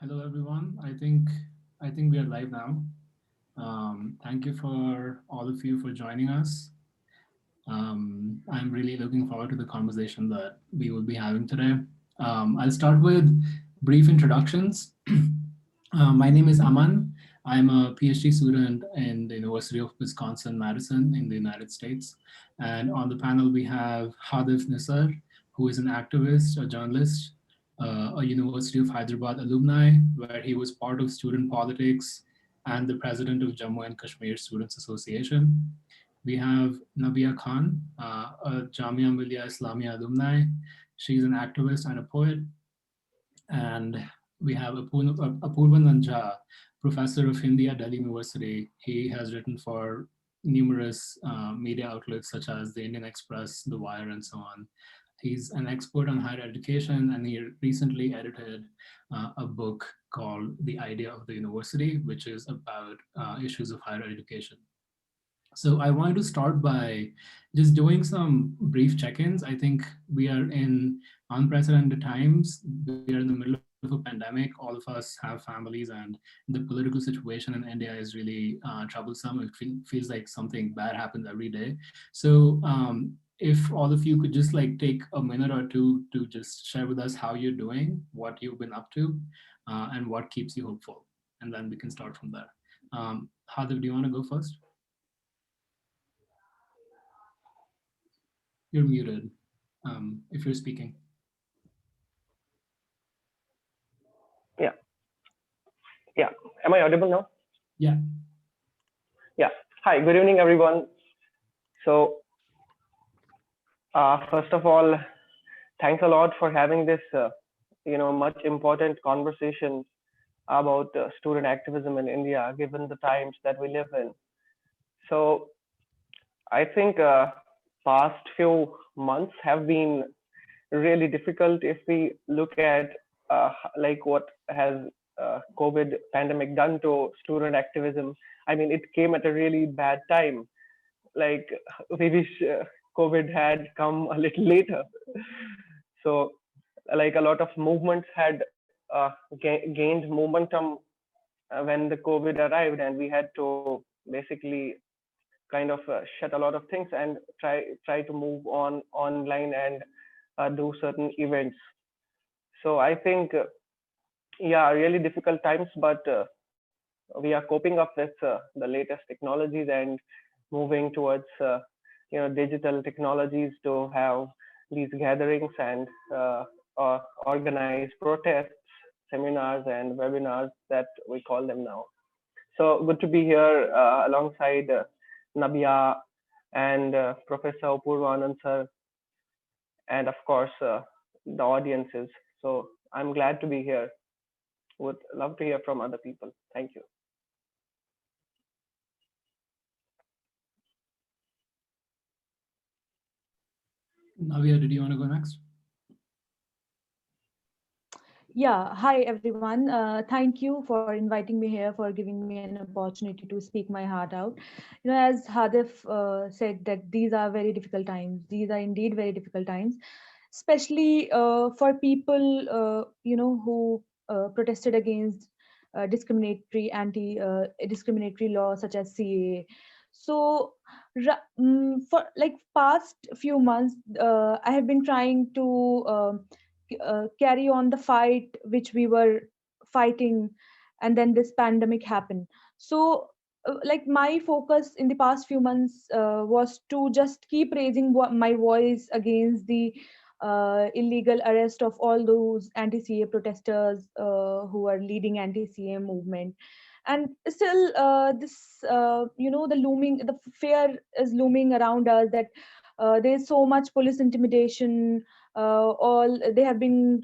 Hello, everyone. I think we are live now. Thank you for all of you for joining us. I'm really looking forward to the conversation that we will be having today. I'll start with brief introductions. My name is Aman. I'm a PhD student in the University of Wisconsin-Madison in the United States. And on the panel, we have Hadif Nisar, who is an activist, a journalist, a University of Hyderabad alumni, where he was part of student politics and the president of Jammu and Kashmir Students Association. We have Nabiya Khan, a Jamia Millia Islamia alumni. She's an activist and a poet. And we have Apoorvanand, professor of Hindi at Delhi University. He has written for numerous media outlets such as the Indian Express, The Wire, and so on. He's an expert on higher education, and he recently edited a book called The Idea of the University, which is about issues of higher education. So I wanted to start by just doing some brief check-ins. I think we are in unprecedented times. We are in the middle of a pandemic. All of us have families, and the political situation in India is really troublesome. Feels like something bad happens every day. So if all of you could just like take a minute or two to just share with us how you're doing, what you've been up to, and what keeps you hopeful. And then we can start from there. Hadiv, do you want to go first? You're muted if you're speaking. Yeah, yeah. Am I audible now? Yeah. Yeah. Hi, good evening, everyone. So, first of all, thanks a lot for having this, much important conversation about student activism in India, given the times that we live in. So, I think past few months have been really difficult if we look at like what has COVID pandemic done to student activism. I mean, it came at a really bad time. Like we wish COVID had come a little later. So, like a lot of movements had gained momentum when the COVID arrived, and we had to basically kind of shut a lot of things and try to move on online and do certain events. So I think, yeah, really difficult times, but we are coping up with the latest technologies and moving towards, digital technologies to have these gatherings and organize protests, seminars, and webinars that we call them now. So good to be here alongside Nabiya and Professor Apoorvanand sir, and of course the audiences. So I'm glad to be here. Would love to hear from other people. Thank you. Navia, did you want to go next? Yeah, hi everyone. Thank you for inviting me here, for giving me an opportunity to speak my heart out. As Hadif said, that these are very difficult times. These are indeed very difficult times, especially for people, who protested against discriminatory laws such as CAA. So, for like past few months, I have been trying to carry on the fight which we were fighting, and then this pandemic happened. So like my focus in the past few months was to just keep raising my voice against the illegal arrest of all those anti-CA protesters who are leading anti-CA movement. And still the fear is looming around us, that there's so much police intimidation. All they have been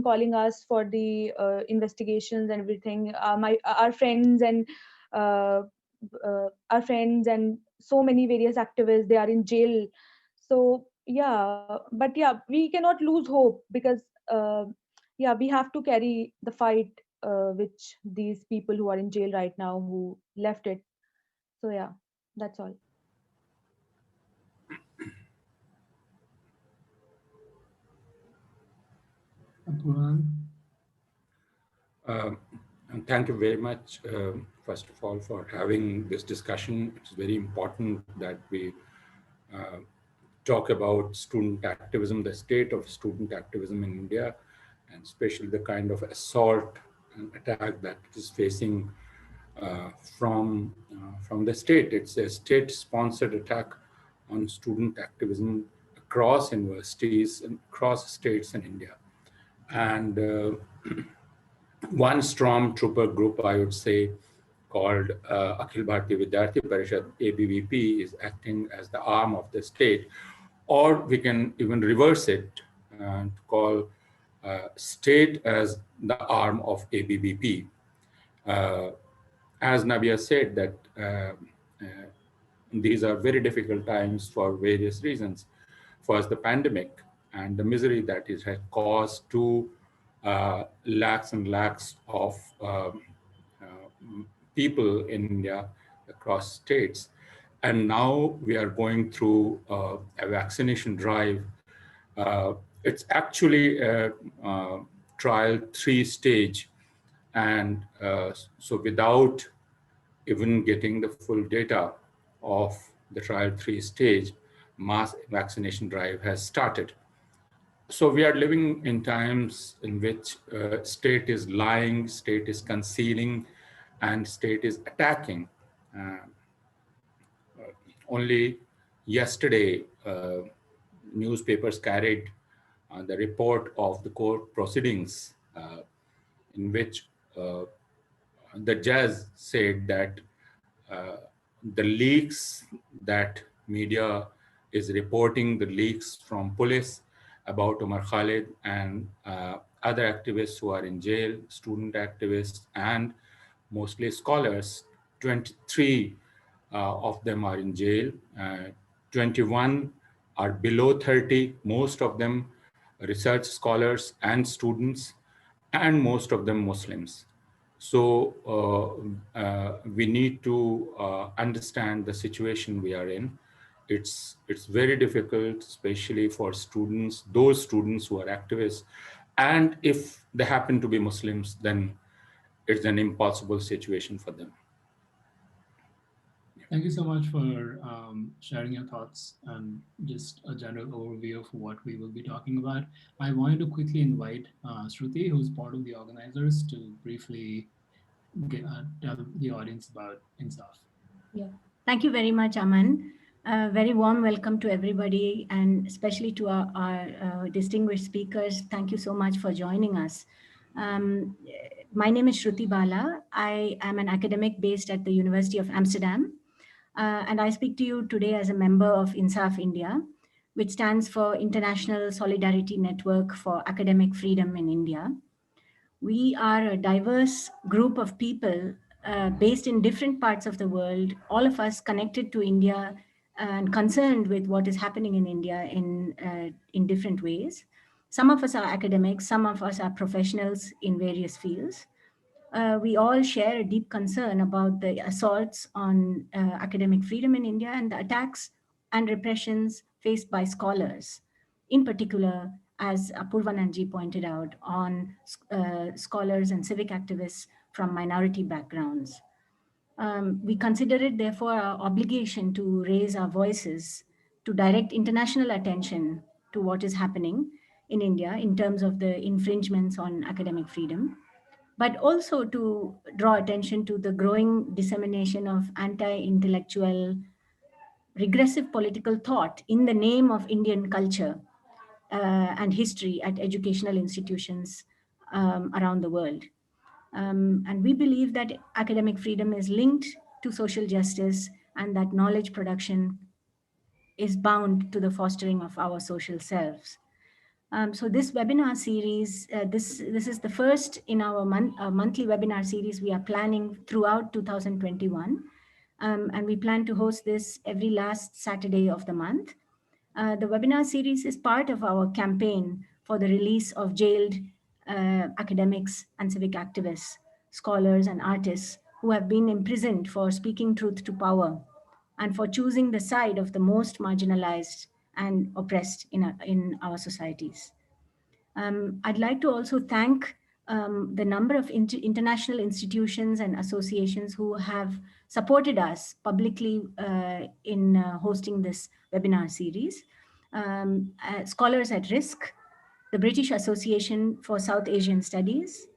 calling us for the investigations and everything. My uh, our friends and so many various activists, they are in jail. So yeah, but yeah, we cannot lose hope, because uh, yeah, we have to carry the fight which these people who are in jail right now who left it. So yeah, that's all. Apoorvanand? Um, and thank you very much, first of all, for having this discussion. It's very important that we uh, talk about student activism, the state of student activism in India, and especially the kind of assault and attack that it is facing from the state. It's a state-sponsored attack on student activism across universities and across states in India. And one stormtrooper group, I would say, called Akhil Bharatiya Vidyarthi Parishad, ABVP, is acting as the arm of the state. Or we can even reverse it and call state as the arm of ABVP. Uh, as Nabiya said, that these are very difficult times for various reasons. First, the pandemic and the misery that it has caused to lakhs and lakhs of people in India across states. And now we are going through a vaccination drive. It's actually a trial 3 stage. And so without even getting the full data of the trial 3 stage, mass vaccination drive has started. So we are living in times in which state is lying, state is concealing, and state is attacking. Uh, Only yesterday, newspapers carried the report of the court proceedings in which the judge said that uh, the leaks that media is reporting, the leaks from police about Umar Khalid and other activists who are in jail, student activists, and mostly scholars. 23 of them are in jail. 21 are below 30, most of them research scholars and students, and most of them Muslims. So we need to understand the situation we are in. It's very difficult, especially for students, those students who are activists. And if they happen to be Muslims, then it's an impossible situation for them. Thank you so much for sharing your thoughts and just a general overview of what we will be talking about. I wanted to quickly invite Shruti, who's part of the organizers, to briefly tell the audience about INSAF. Yeah. Thank you very much, Aman. Very warm welcome to everybody, and especially to our distinguished speakers. Thank you so much for joining us. Um, my name is Shruti Bala. I am an academic based at the University of Amsterdam, and I speak to you today as a member of INSAF India, which stands for International Solidarity Network for Academic Freedom in India. We are a diverse group of people based in different parts of the world, all of us connected to India and concerned with what is happening in India in different ways. Some of us are academics, some of us are professionals in various fields. We all share a deep concern about the assaults on academic freedom in India and the attacks and repressions faced by scholars, in particular, as Apoorvanand pointed out, on scholars and civic activists from minority backgrounds. We consider it, therefore, our obligation to raise our voices, to direct international attention to what is happening in India in terms of the infringements on academic freedom, but also to draw attention to the growing dissemination of anti-intellectual, regressive political thought in the name of Indian culture and history at educational institutions around the world. And we believe that academic freedom is linked to social justice and that knowledge production is bound to the fostering of our social selves. So this webinar series, this is the first in our monthly webinar series we are planning throughout 2021. And we plan to host this every last Saturday of the month. The webinar series is part of our campaign for the release of jailed academics and civic activists, scholars and artists who have been imprisoned for speaking truth to power and for choosing the side of the most marginalized and oppressed in our societies. I'd like to also thank the number of international institutions and associations who have supported us publicly in hosting this webinar series. Scholars at Risk, the British Association for South Asian Studies,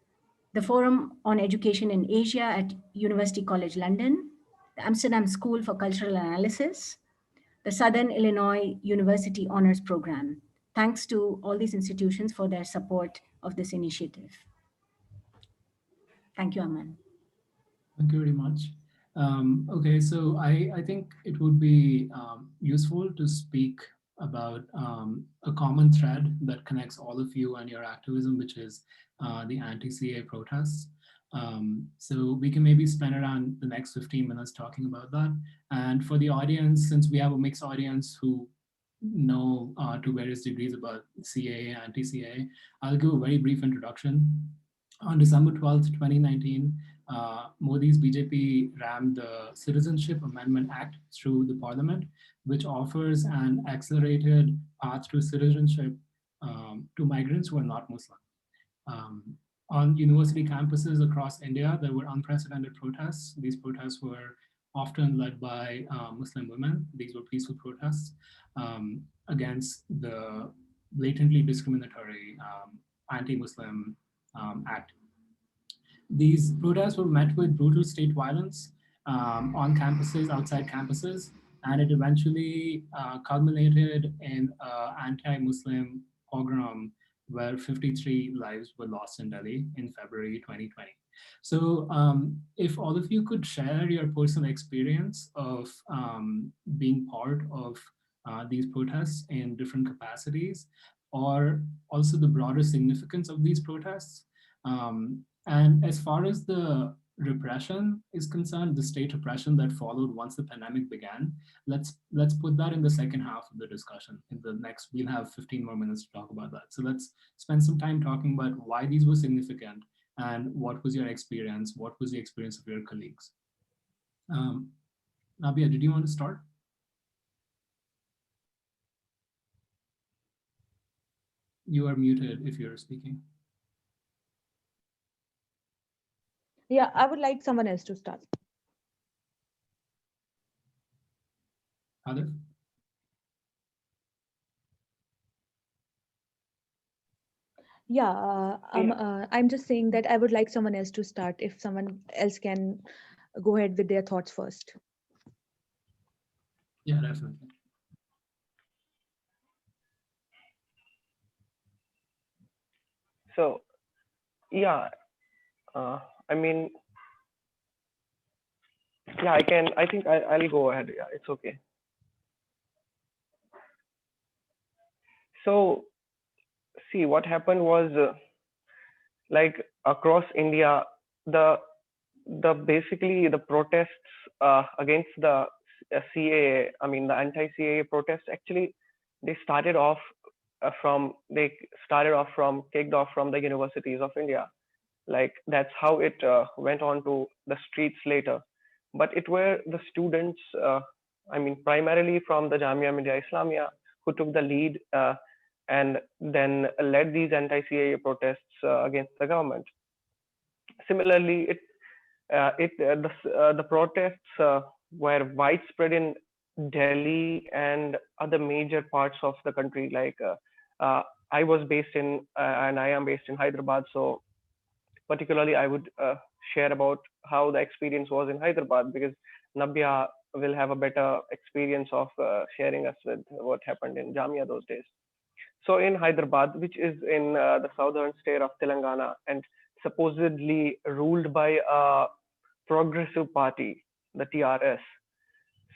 the Forum on Education in Asia at University College London, the Amsterdam School for Cultural Analysis, the Southern Illinois University Honors Program. Thanks to all these institutions for their support of this initiative. Thank you, Aman. Thank you very much. Okay, so I think it would be useful to speak about a common thread that connects all of you and your activism, which is the anti-CAA protests. So we can maybe spend around the next 15 minutes talking about that. And for the audience, since we have a mixed audience who know to various degrees about CAA, anti-CAA, I'll give a very brief introduction. On December 12th, 2019, Modi's BJP rammed the Citizenship Amendment Act through the parliament, which offers an accelerated path to citizenship to migrants who are not Muslim. On university campuses across India, there were unprecedented protests. These protests were often led by Muslim women. These were peaceful protests against the blatantly discriminatory anti-Muslim act. These protests were met with brutal state violence on campuses, outside campuses, and it eventually culminated in an anti-Muslim pogrom where 53 lives were lost in Delhi in February 2020. So if all of you could share your personal experience of being part of these protests in different capacities, or also the broader significance of these protests. And as far as the repression is concerned, the state repression that followed once the pandemic began, let's put that in the second half of the discussion. In the next, we'll have 15 more minutes to talk about that. So let's spend some time talking about why these were significant and what was your experience, what was the experience of your colleagues. Nabiya, did you want to start? You are muted if you're speaking. Yeah, I would like someone else to start. Adif? Yeah, I'm just saying that I would like someone else to start if someone else can go ahead with their thoughts first. Yeah, definitely. So, yeah, I mean, yeah, I can. I think I'll go ahead. Yeah, it's okay. So, see, what happened was like across India, the basically the protests against the CAA, I mean the anti-CAA protests, actually they started off kicked off from the universities of India. Like that's how it went on to the streets later. But it were the students, I mean primarily from the Jamia Millia Islamia, who took the lead and then led these anti-CAA protests against the government. Similarly, the protests were widespread in Delhi and other major parts of the country. Like I was based in and I am based in Hyderabad, so particularly I would share about how the experience was in Hyderabad, because Nabiya will have a better experience of sharing us with what happened in Jamia those days. So in Hyderabad, which is in the southern state of Telangana and supposedly ruled by a progressive party, the TRS.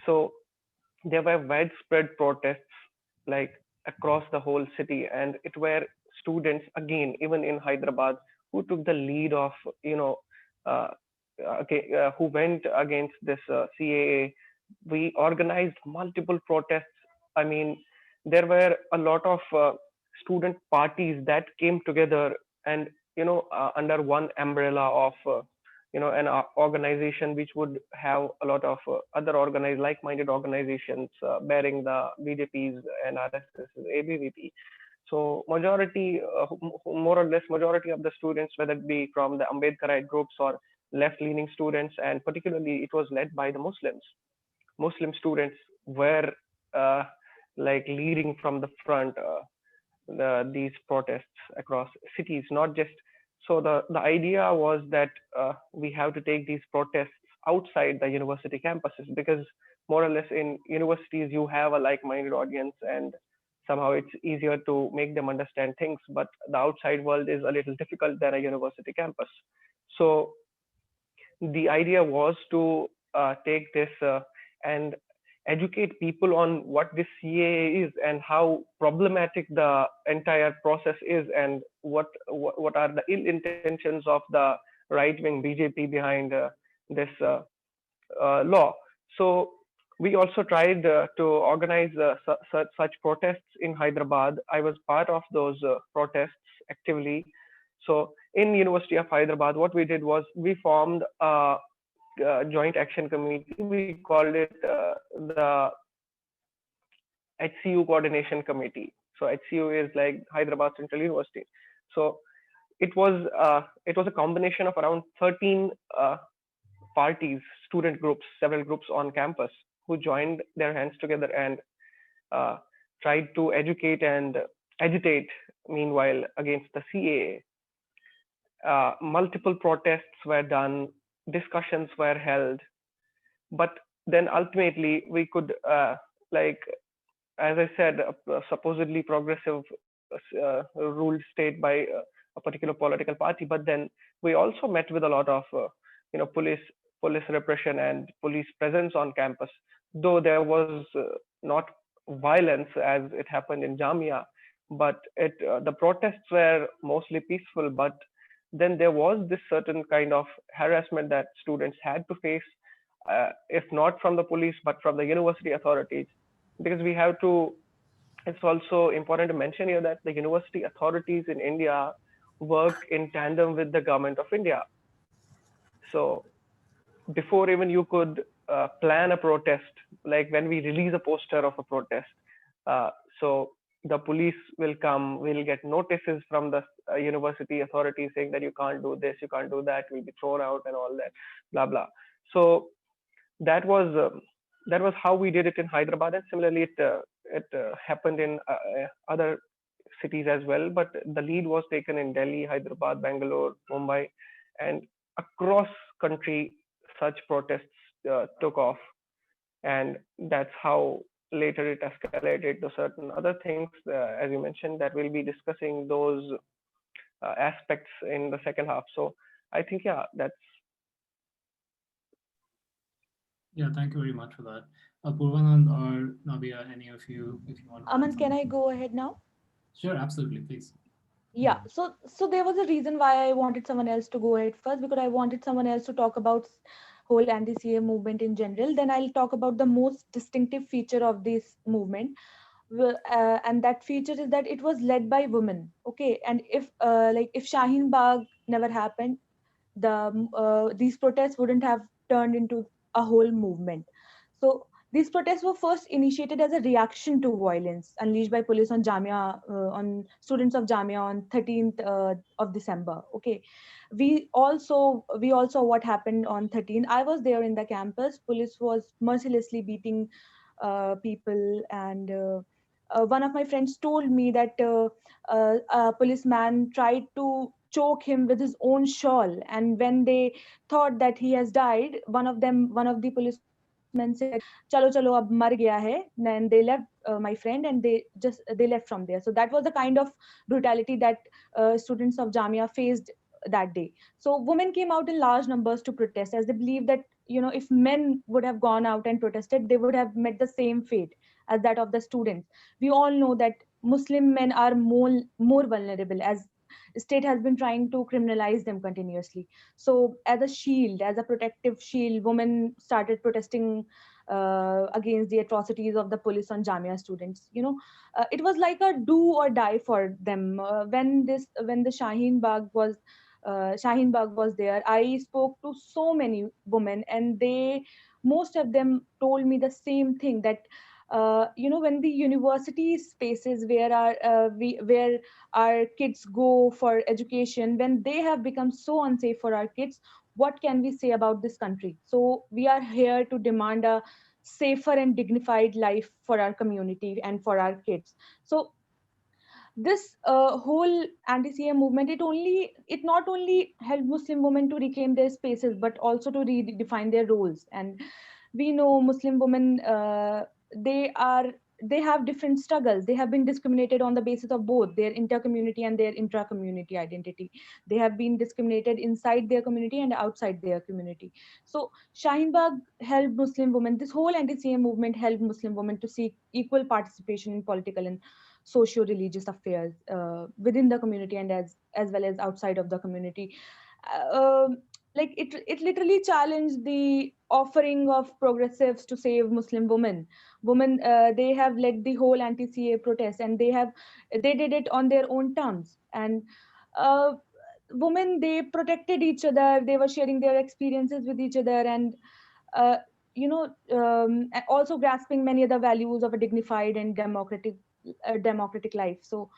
So there were widespread protests like across the whole city, and it were students again, even in Hyderabad, who took the lead of, who went against this CAA. We organized multiple protests. I mean, there were a lot of student parties that came together and under one umbrella of an organization which would have a lot of other organized like-minded organizations bearing the BJP's and RSS's ABVP. So majority, more or less majority of the students, whether it be from the Ambedkarite groups or left-leaning students, and particularly it was led by the Muslims. Muslim students were uh, like leading from the front these protests across cities, not just. So the idea was that we have to take these protests outside the university campuses, because more or less in universities you have a like-minded audience, and somehow it's easier to make them understand things, but the outside world is a little difficult than a university campus. So the idea was to take this and educate people on what this CAA is and how problematic the entire process is, and what are the ill intentions of the right wing BJP behind this law. So we also tried to organize such protests in Hyderabad. I was part of those protests actively. So in University of Hyderabad, what we did was we formed a joint action committee. We called it the HCU coordination committee. So HCU is like Hyderabad Central University. So it was a combination of around 13 parties, student groups, several groups on campus, who joined their hands together and uh, tried to educate and agitate meanwhile against the CAA. Multiple protests were done, discussions were held, but then ultimately we could, like, as I said, supposedly progressive ruled state by a particular political party, but then we also met with a lot of police repression and police presence on campus, though there was not violence as it happened in Jamia, but the protests were mostly peaceful. But then there was this certain kind of harassment that students had to face, if not from the police, but from the university authorities, because we have to. It's also important to mention here that the university authorities in India work in tandem with the government of India. So before even you could plan a protest, like when we release a poster of a protest, uh, so the police will come, we'll get notices from the university authorities saying that you can't do this, you can't do that, will be thrown out and all that, blah blah. So that was that was how we did it in Hyderabad, and similarly it happened in other cities as well. But the lead was taken in Delhi, Hyderabad, Bangalore, Mumbai, and across country such protests took off, and that's how later it escalated to certain other things, as you mentioned, that we'll be discussing those aspects in the second half. So I think, yeah, that's. Yeah, thank you very much for that. Apoorvanand or Nabiya, any of you, if you want to Aman, add can I something? go ahead now? Sure, absolutely, please. Yeah, so there was a reason why I wanted someone else to go ahead first, because I wanted someone else to talk about whole anti-CA movement in general. Then I'll talk about the most distinctive feature of this movement. And that feature is that it was led by women. Okay, and if Shaheen Bagh never happened, these protests wouldn't have turned into a whole movement. So these protests were first initiated as a reaction to violence unleashed by police on Jamia, on students of Jamia on 13th of December. Okay, we also what happened on 13th. I was there in the campus. Police was mercilessly beating people, and one of my friends told me that a policeman tried to choke him with his own shawl, and when they thought that he has died, one of the policemen said that chalo chalo ab mar gaya hai, and they left my friend, and they left from there. So that was the kind of brutality that students of Jamia faced that day. So women came out in large numbers to protest, as they believe that, if men would have gone out and protested, they would have met the same fate as that of the students. We all know that Muslim men are more vulnerable, as state has been trying to criminalize them continuously. So as a shield, as a protective shield, women started protesting against the atrocities of the police on Jamia students. It was like a do or die for them. When the Shaheen Bagh was there, I spoke to so many women, and most of them told me the same thing, that when the university spaces where where our kids go for education, when they have become so unsafe for our kids, what can we say about this country? So we are here to demand a safer and dignified life for our community and for our kids. So this whole anti-CAA movement, it not only helped Muslim women to reclaim their spaces, but also to redefine their roles. And we know Muslim women, they are they have different struggles. They have been discriminated on the basis of both their inter-community and their intra-community identity. They have been discriminated inside their community and outside their community. So Shaheen Bagh helped Muslim women. This whole anti-CAA movement helped Muslim women to seek equal participation in political and socio-religious affairs within the community, and as well as outside of the community. Like it literally challenged the offering of progressives to save Muslim women. They have led the whole anti-CAA protest, and they did it on their own terms. And uh, women, they protected each other, they were sharing their experiences with each other, and uh, also grasping many other values of a dignified and democratic life. So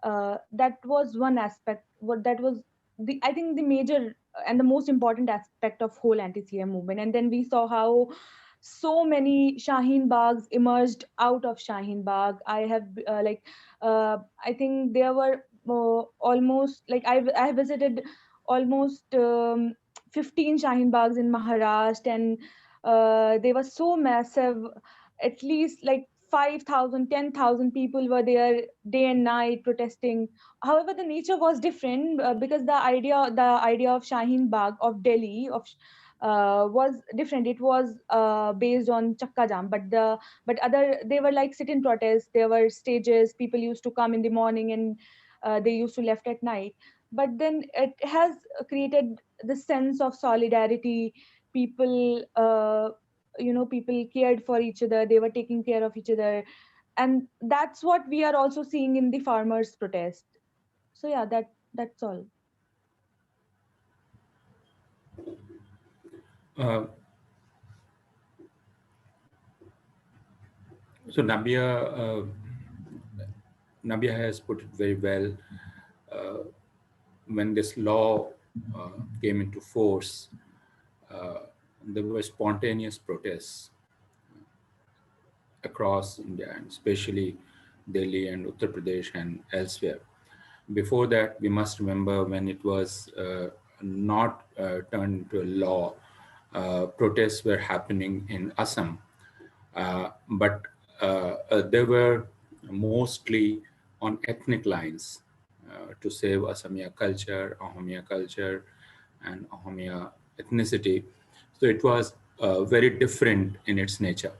that was one aspect. What that was the I think the major and the most important aspect of whole anti-CAA movement. And then we saw how so many Shaheen Baghs emerged out of Shaheen Bagh. I think there were almost like I visited almost 15 Shaheen Baghs in Maharashtra, and they were so massive. At least like 5,000, 10,000 people were there day and night protesting. However, the nature was different because the idea of Shaheen Bagh of Delhi was different. It was based on Chakka Jam, but they were like sit-in protests. There were stages. People used to come in the morning, and they used to left at night. But then it has created the sense of solidarity. People, people cared for each other. They were taking care of each other, and that's what we are also seeing in the farmers' protest. So yeah, that's all. Uh, so Nabiya has put it very well. Uh, when this law came into force, uh, there were spontaneous protests across India, and especially Delhi and Uttar Pradesh and elsewhere. Before that, we must remember when it was not turned into a law, protests were happening in Assam, but they were mostly on ethnic lines to save Assamia culture, Ahomia culture, and Ahomia ethnicity. So it was very different in its nature.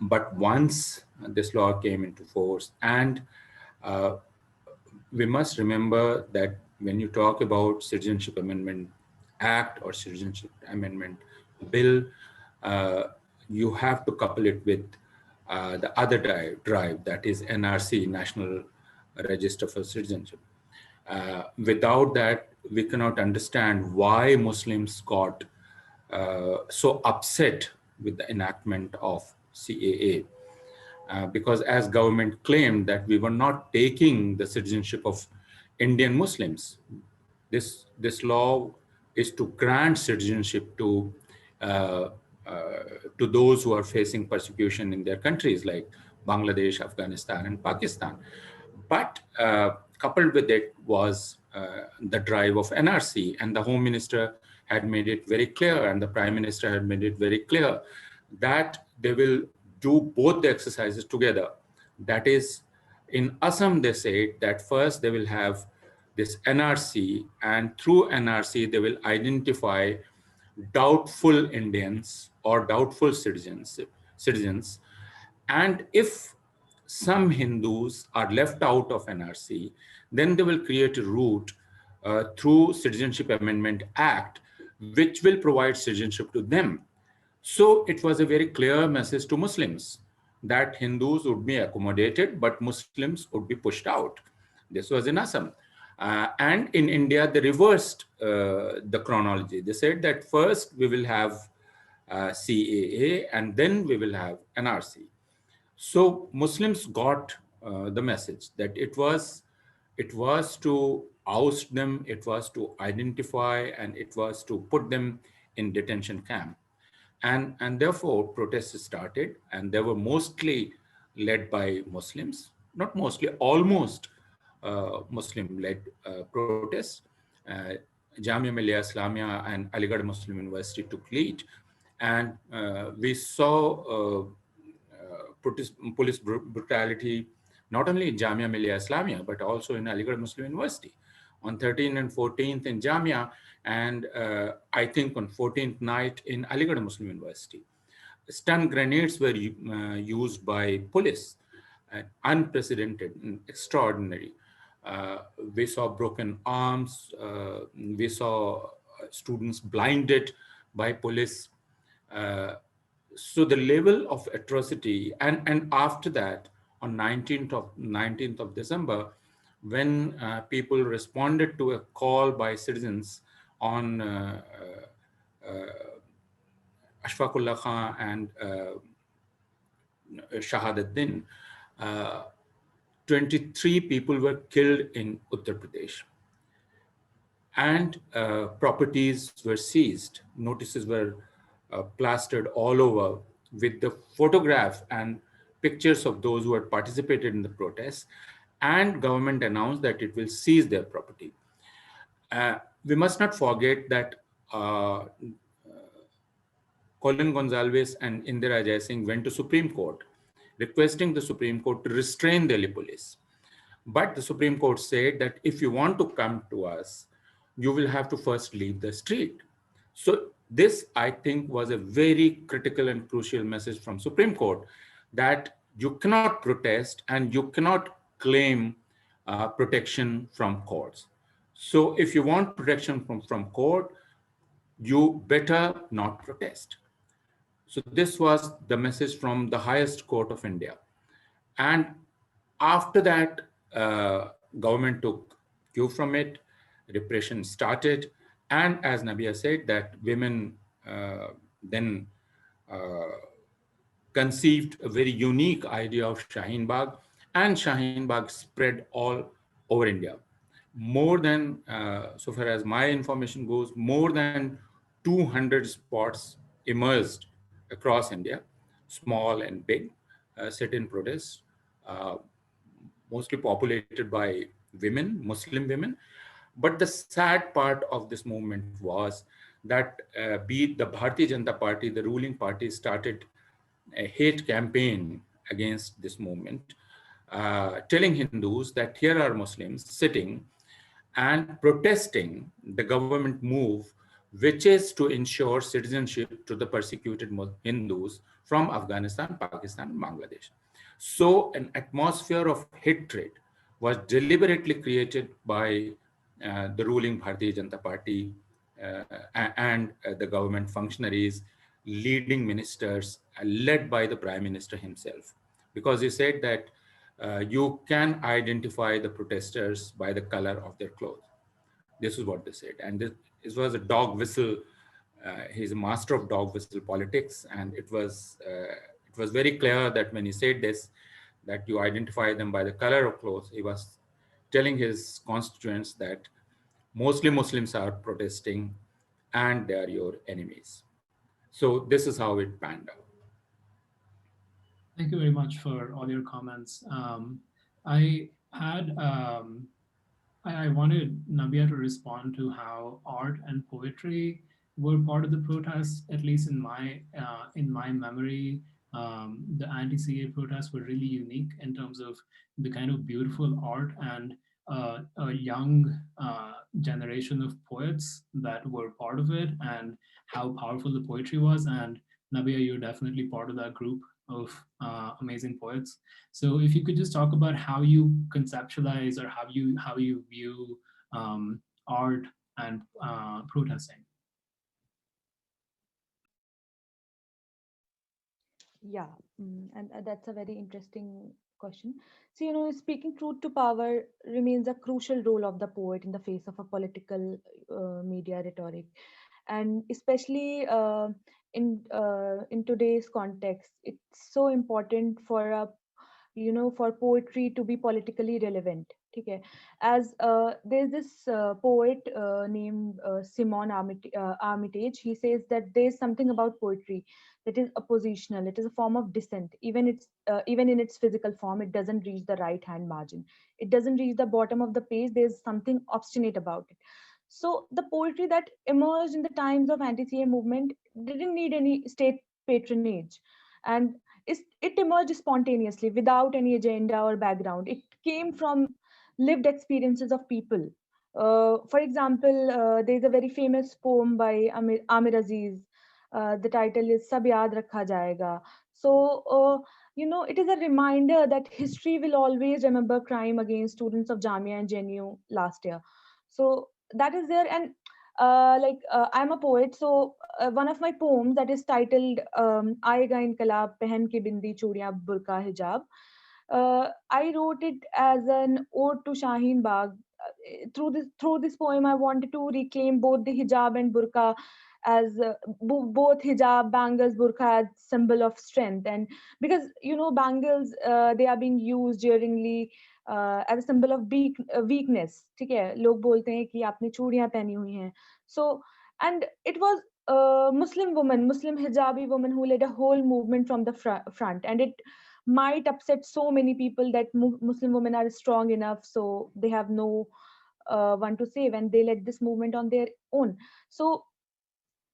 But once this law came into force, and uh, we must remember that when you talk about Citizenship Amendment Act or Citizenship Amendment Bill, uh, you have to couple it with the other drive, that is NRC, National Register for Citizenship. Without that, we cannot understand why Muslims got so upset with the enactment of CAA. Because as government claimed that we were not taking the citizenship of Indian Muslims. This law is to grant citizenship uh, to those who are facing persecution in their countries like Bangladesh, Afghanistan, and Pakistan. But coupled with it was the drive of NRC, and the Home Minister had made it very clear, and the Prime Minister had made it very clear that they will do both the exercises together. That is, in Assam, they say that first they will have this NRC, and through NRC, they will identify doubtful Indians or doubtful citizens. And if some Hindus are left out of NRC, then they will create a route through Citizenship Amendment Act, which will provide citizenship to them. So it was a very clear message to Muslims that Hindus would be accommodated, but Muslims would be pushed out. This was in Assam. And in India, they reversed the chronology. They said that first we will have CAA and then we will have NRC. So Muslims got the message that it was to oust them, it was to identify, and it was to put them in detention camp. And therefore protests started, and they were mostly led by Muslims, not mostly, almost Muslim-led protests. Uh, Jamia Millia Islamia and Aligarh Muslim University took lead, and we saw police brutality not only in Jamia Millia Islamia but also in Aligarh Muslim University on 13th and 14th in Jamia, and I think on 14th night in Aligarh Muslim University. Stun grenades were used by police, unprecedented and extraordinary. Uh, we saw broken arms, we saw students blinded by police. Uh, so the level of atrocity, and after that, on 19th of December, when people responded to a call by citizens on Ashfaqullah Khan and Shahadaddin, uh, 23 people were killed in Uttar Pradesh, and properties were seized. Notices were plastered all over with the photograph and pictures of those who had participated in the protests, and government announced that it will seize their property. We must not forget that Colin Gonsalves and Indira Jaising went to Supreme Court, requesting the Supreme Court to restrain Delhi police. But the Supreme Court said that if you want to come to us, you will have to first leave the street. So this, I think, was a very critical and crucial message from Supreme Court, that you cannot protest and you cannot claim protection from courts. So if you want protection from court, you better not protest. So this was the message from the highest court of India. And after that, government took cue from it, repression started. And as Nabiya said, that women then uh, conceived a very unique idea of Shaheen Bagh, and Shaheen Bagh spread all over India. More than, so far as my information goes, more than 200 spots emerged across India, small and big, sit-in protests, uh, mostly populated by women, Muslim women. But the sad part of this movement was that be it the Bharatiya Janata Party, the ruling party, started a hate campaign against this movement, telling Hindus that here are Muslims sitting and protesting the government move, which is to ensure citizenship to the persecuted Hindus from Afghanistan, Pakistan, and Bangladesh. So an atmosphere of hatred was deliberately created by the ruling Bharatiya Janata Party uh, and the government functionaries, leading ministers, led by the Prime Minister himself, because he said that you can identify the protesters by the color of their clothes. This is what they said. And this was a dog whistle. He's a master of dog whistle politics. And it was very clear that when he said this, that you identify them by the color of clothes, he was telling his constituents that mostly Muslims are protesting and they are your enemies. So this is how it panned out. Thank you very much for all your comments. I had I wanted Nabia to respond to how art and poetry were part of the protests. At least in my memory, the anti-CA protests were really unique in terms of the kind of beautiful art and a young generation of poets that were part of it, and how powerful the poetry was. And Nabia, you're definitely part of that group of amazing poets. So if you could just talk about how you conceptualize or how you view art and protesting. Yeah, and that's a very interesting question. So, speaking truth to power remains a crucial role of the poet in the face of a political media rhetoric, and especially in today's context, it's so important for a for poetry to be politically relevant. Okay, as there's this poet named Armitage. He says that there's something about poetry that is oppositional. It is a form of dissent. Even in its physical form, it doesn't reach the right hand margin. It doesn't reach the bottom of the page. There's something obstinate about it. So the poetry that emerged in the times of anti-CA movement didn't need any state patronage, and it emerged spontaneously without any agenda or background. It came from lived experiences of people. For example, there's a very famous poem by Amir Aziz. The title is Sab Yaad Rakha Jayega. So, it is a reminder that history will always remember crime against students of Jamia and JNU last year. So that is there. And I'm a poet, so one of my poems that is titled Aayega Inqalab Pehen Ke Bindi Churiyan Burqa Hijab. I wrote it as an ode to Shaheen Bagh. Through this poem, I wanted to reclaim both the hijab and burqa as both hijab, bangles, burqa as symbol of strength. And because bangles, they are being used duringly as a symbol of weakness. ठीक है, लोग बोलते हैं कि आपने चूड़ियां पहनी हुई हैं. So, and it was a Muslim hijabi woman who led a whole movement from the front, and it might upset so many people that Muslim women are strong enough, so they have no one to save, and they led this movement on their own. So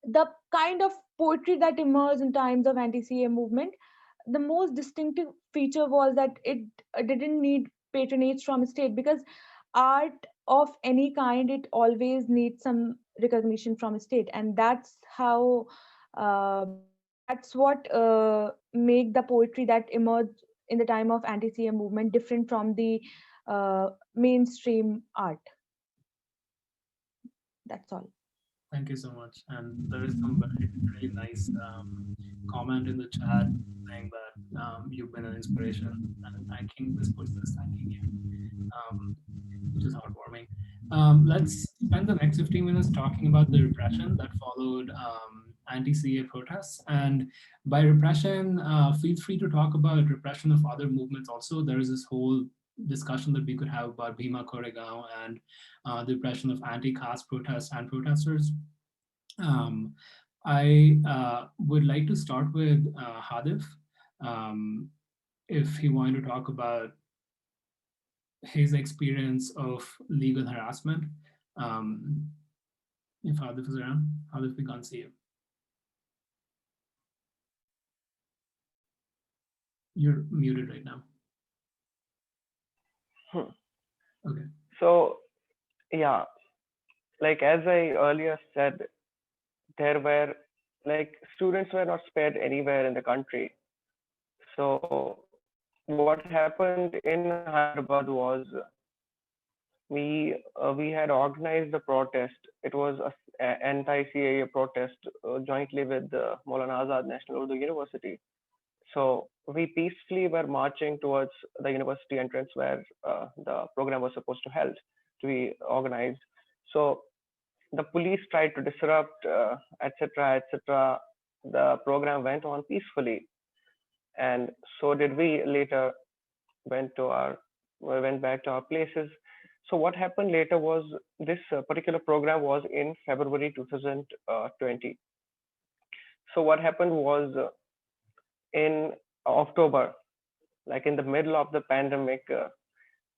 the kind of poetry that emerged in times of anti-CA movement, the most distinctive feature was that it didn't need patronage from state, because art of any kind, it always needs some recognition from state, and that's how that's what make the poetry that emerged in the time of anti-CA movement different from the mainstream art. That's all. Thank you so much. And there is some very, really nice comment in the chat saying that you've been an inspiration, and thanking this person is thanking you, which is heartwarming. Let's spend the next 15 minutes talking about the repression that followed anti-CA protests. And by repression, feel free to talk about repression of other movements also. There is this whole discussion that we could have about Bhima Koregaon and the repression of anti-caste protests and protesters. I would like to start with Hadif, if he wanted to talk about his experience of legal harassment. If Hadif is around, Hadif, we can't see you. You're muted right now. Okay. So, yeah, like as I earlier said, there were students were not spared anywhere in the country. So what happened in Hyderabad was we had organized a protest. It was an anti-CAA protest jointly with the Maulana Azad National Urdu University. So we peacefully were marching towards the university entrance where the program was supposed to be organized. So the police tried to disrupt, etc., etc. The program went on peacefully, and so did we. Later, went back to our places. So what happened later was this particular program was in February 2020. So what happened was in October, like in the middle of the pandemic,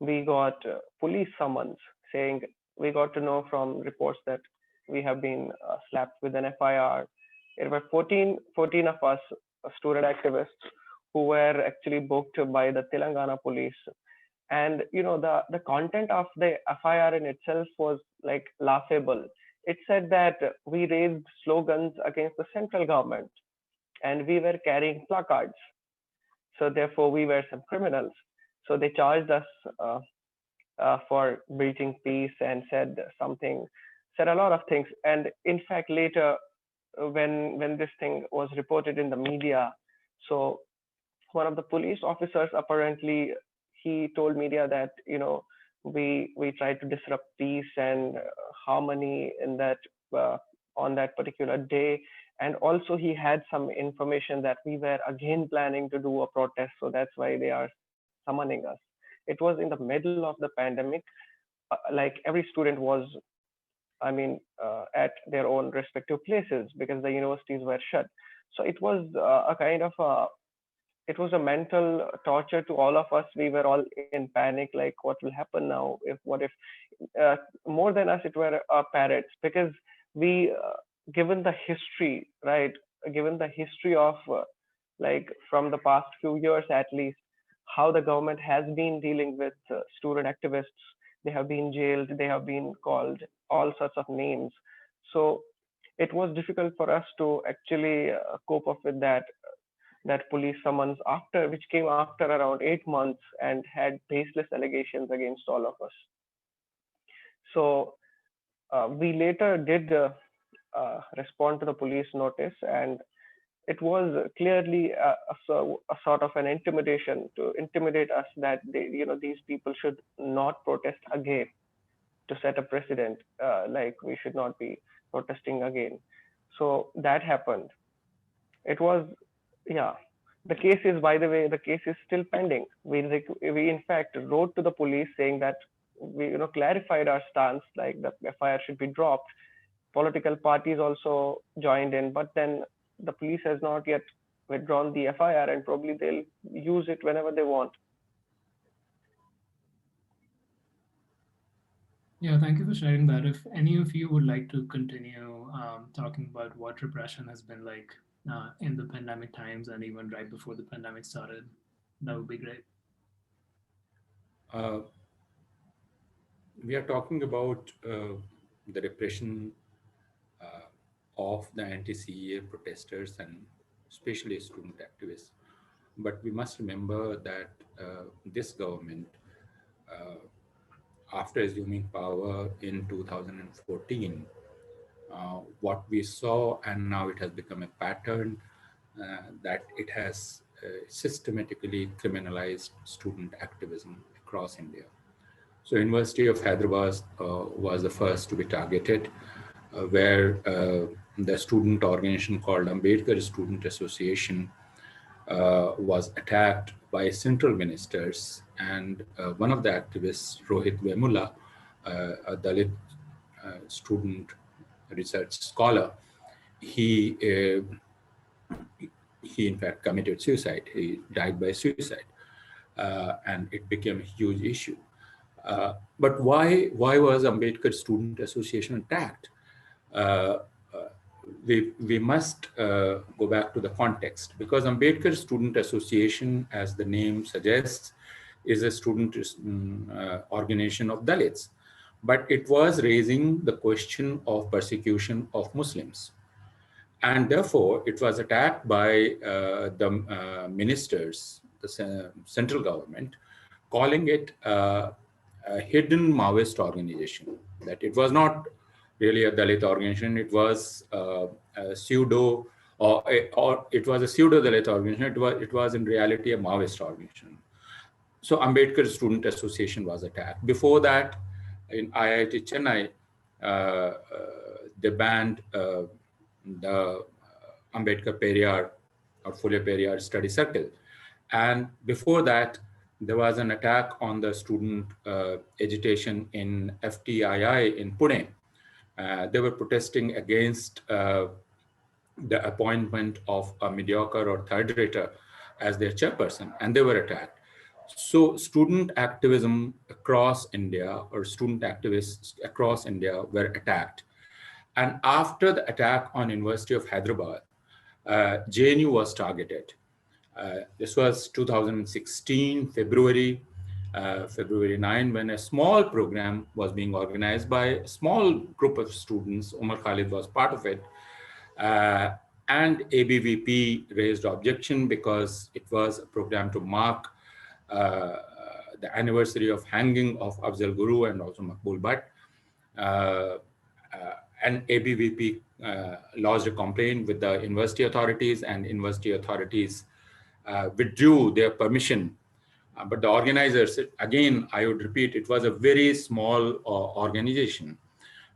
we got police summons saying, we got to know from reports that we have been slapped with an FIR. There were 14 of us student activists who were actually booked by the Telangana police. And the content of the FIR in itself was like laughable. It said that we raised slogans against the central government and we were carrying placards. So therefore we were some criminals. So they charged us for breaching peace and said a lot of things. And in fact, later when this thing was reported in the media, so one of the police officers, apparently he told media that we tried to disrupt peace and harmony in that on that particular day, And also he had some information that we were again planning to do a protest, so that's why they are summoning us. It was in the middle of the pandemic. Like every student was, at their own respective places because the universities were shut. So it was a kind of it was a mental torture to all of us. We were all in panic, like what will happen now? If what if uh, more than us it were our parents, because we given the history, right? Given the history of like from the past few years at least, how the government has been dealing with student activists. They have been jailed, they have been called all sorts of names. So it was difficult for us to actually cope up with that police summons after, which came after around 8 months and had baseless allegations against all of us. So we later did respond to the police notice, and it was clearly a sort of an intimidation to intimidate us that these people should not protest again, to set a precedent, like we should not be protesting again. So that happened. It was, yeah. The case is, by the way, the case is still pending. We in fact wrote to the police saying that we clarified our stance, like the FIR should be dropped. Political parties also joined in, but then the police has not yet withdrawn the FIR, and probably they'll use it whenever they want. Yeah, thank you for sharing that. If any of you would like to continue talking about what repression has been like in the pandemic times and even right before the pandemic started, that would be great. Uh, we are talking about the repression uh, of the anti-CAA protesters and especially student activists. But we must remember that this government, uh, after assuming power in 2014, what we saw, and now it has become a pattern, that it has systematically criminalized student activism across India. So University of Hyderabad was the first to be targeted, where the student organization called Ambedkar Student Association was attacked by central ministers, and one of the activists, Rohit Vemula, a Dalit student research scholar, he he in fact committed suicide. He died by suicide, and it became a huge issue. But why was Ambedkar Student Association attacked? Uh, we must go back to the context, because Ambedkar Student Association, as the name suggests, is a student organization of Dalits, but it was raising the question of persecution of Muslims. And therefore, it was attacked by the ministers, the central government, calling it a hidden Maoist organization. That it was not really a Dalit organization; it was a pseudo, or it was a pseudo Dalit organization. It was in reality a Maoist organization. So Ambedkar Student Association was attacked. Before that, in IIT Chennai, they banned the Ambedkar Periyar or Phule Periyar Study Circle. And before that, there was an attack on the student agitation in FTII in Pune. They were protesting against the appointment of a mediocre or third rater as their chairperson, and they were attacked. So student activism across India, or student activists across India, were attacked. And after the attack on University of Hyderabad, JNU was targeted. This was 2016, February 9, when a small program was being organized by a small group of students. Umar Khalid was part of it. And ABVP raised objection because it was a program to mark the anniversary of hanging of Afzal Guru and also Makbul Bhatt. And ABVP lodged a complaint with the university authorities, and university authorities withdrew their permission. But the organizers, again, I would repeat, it was a very small organization.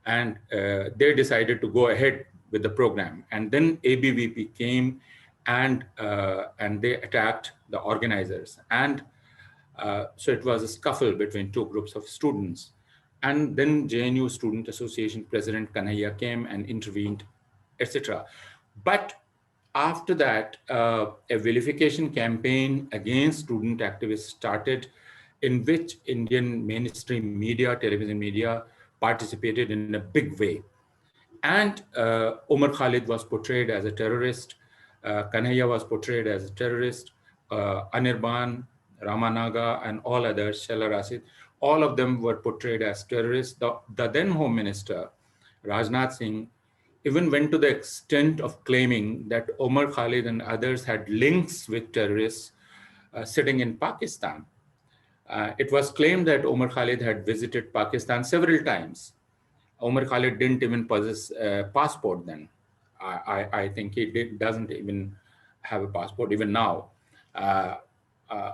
And they decided to go ahead with the program. And then ABVP came and they attacked the organizers. And so it was a scuffle between two groups of students. And then JNU Student Association President Kanhaiya came and intervened, etc. But after that, a vilification campaign against student activists started, in which Indian mainstream media, television media, participated in a big way. And Omar Khalid was portrayed as a terrorist. Kanhaiya was portrayed as a terrorist. Anirban, Ramanaga, and all others, Shella Rasid, all of them were portrayed as terrorists. The then Home Minister, Rajnath Singh, even went to the extent of claiming that Omar Khalid and others had links with terrorists sitting in Pakistan. It was claimed that Omar Khalid had visited Pakistan several times. Omar Khalid didn't even possess a passport then. I think he doesn't even have a passport even now. Uh, uh,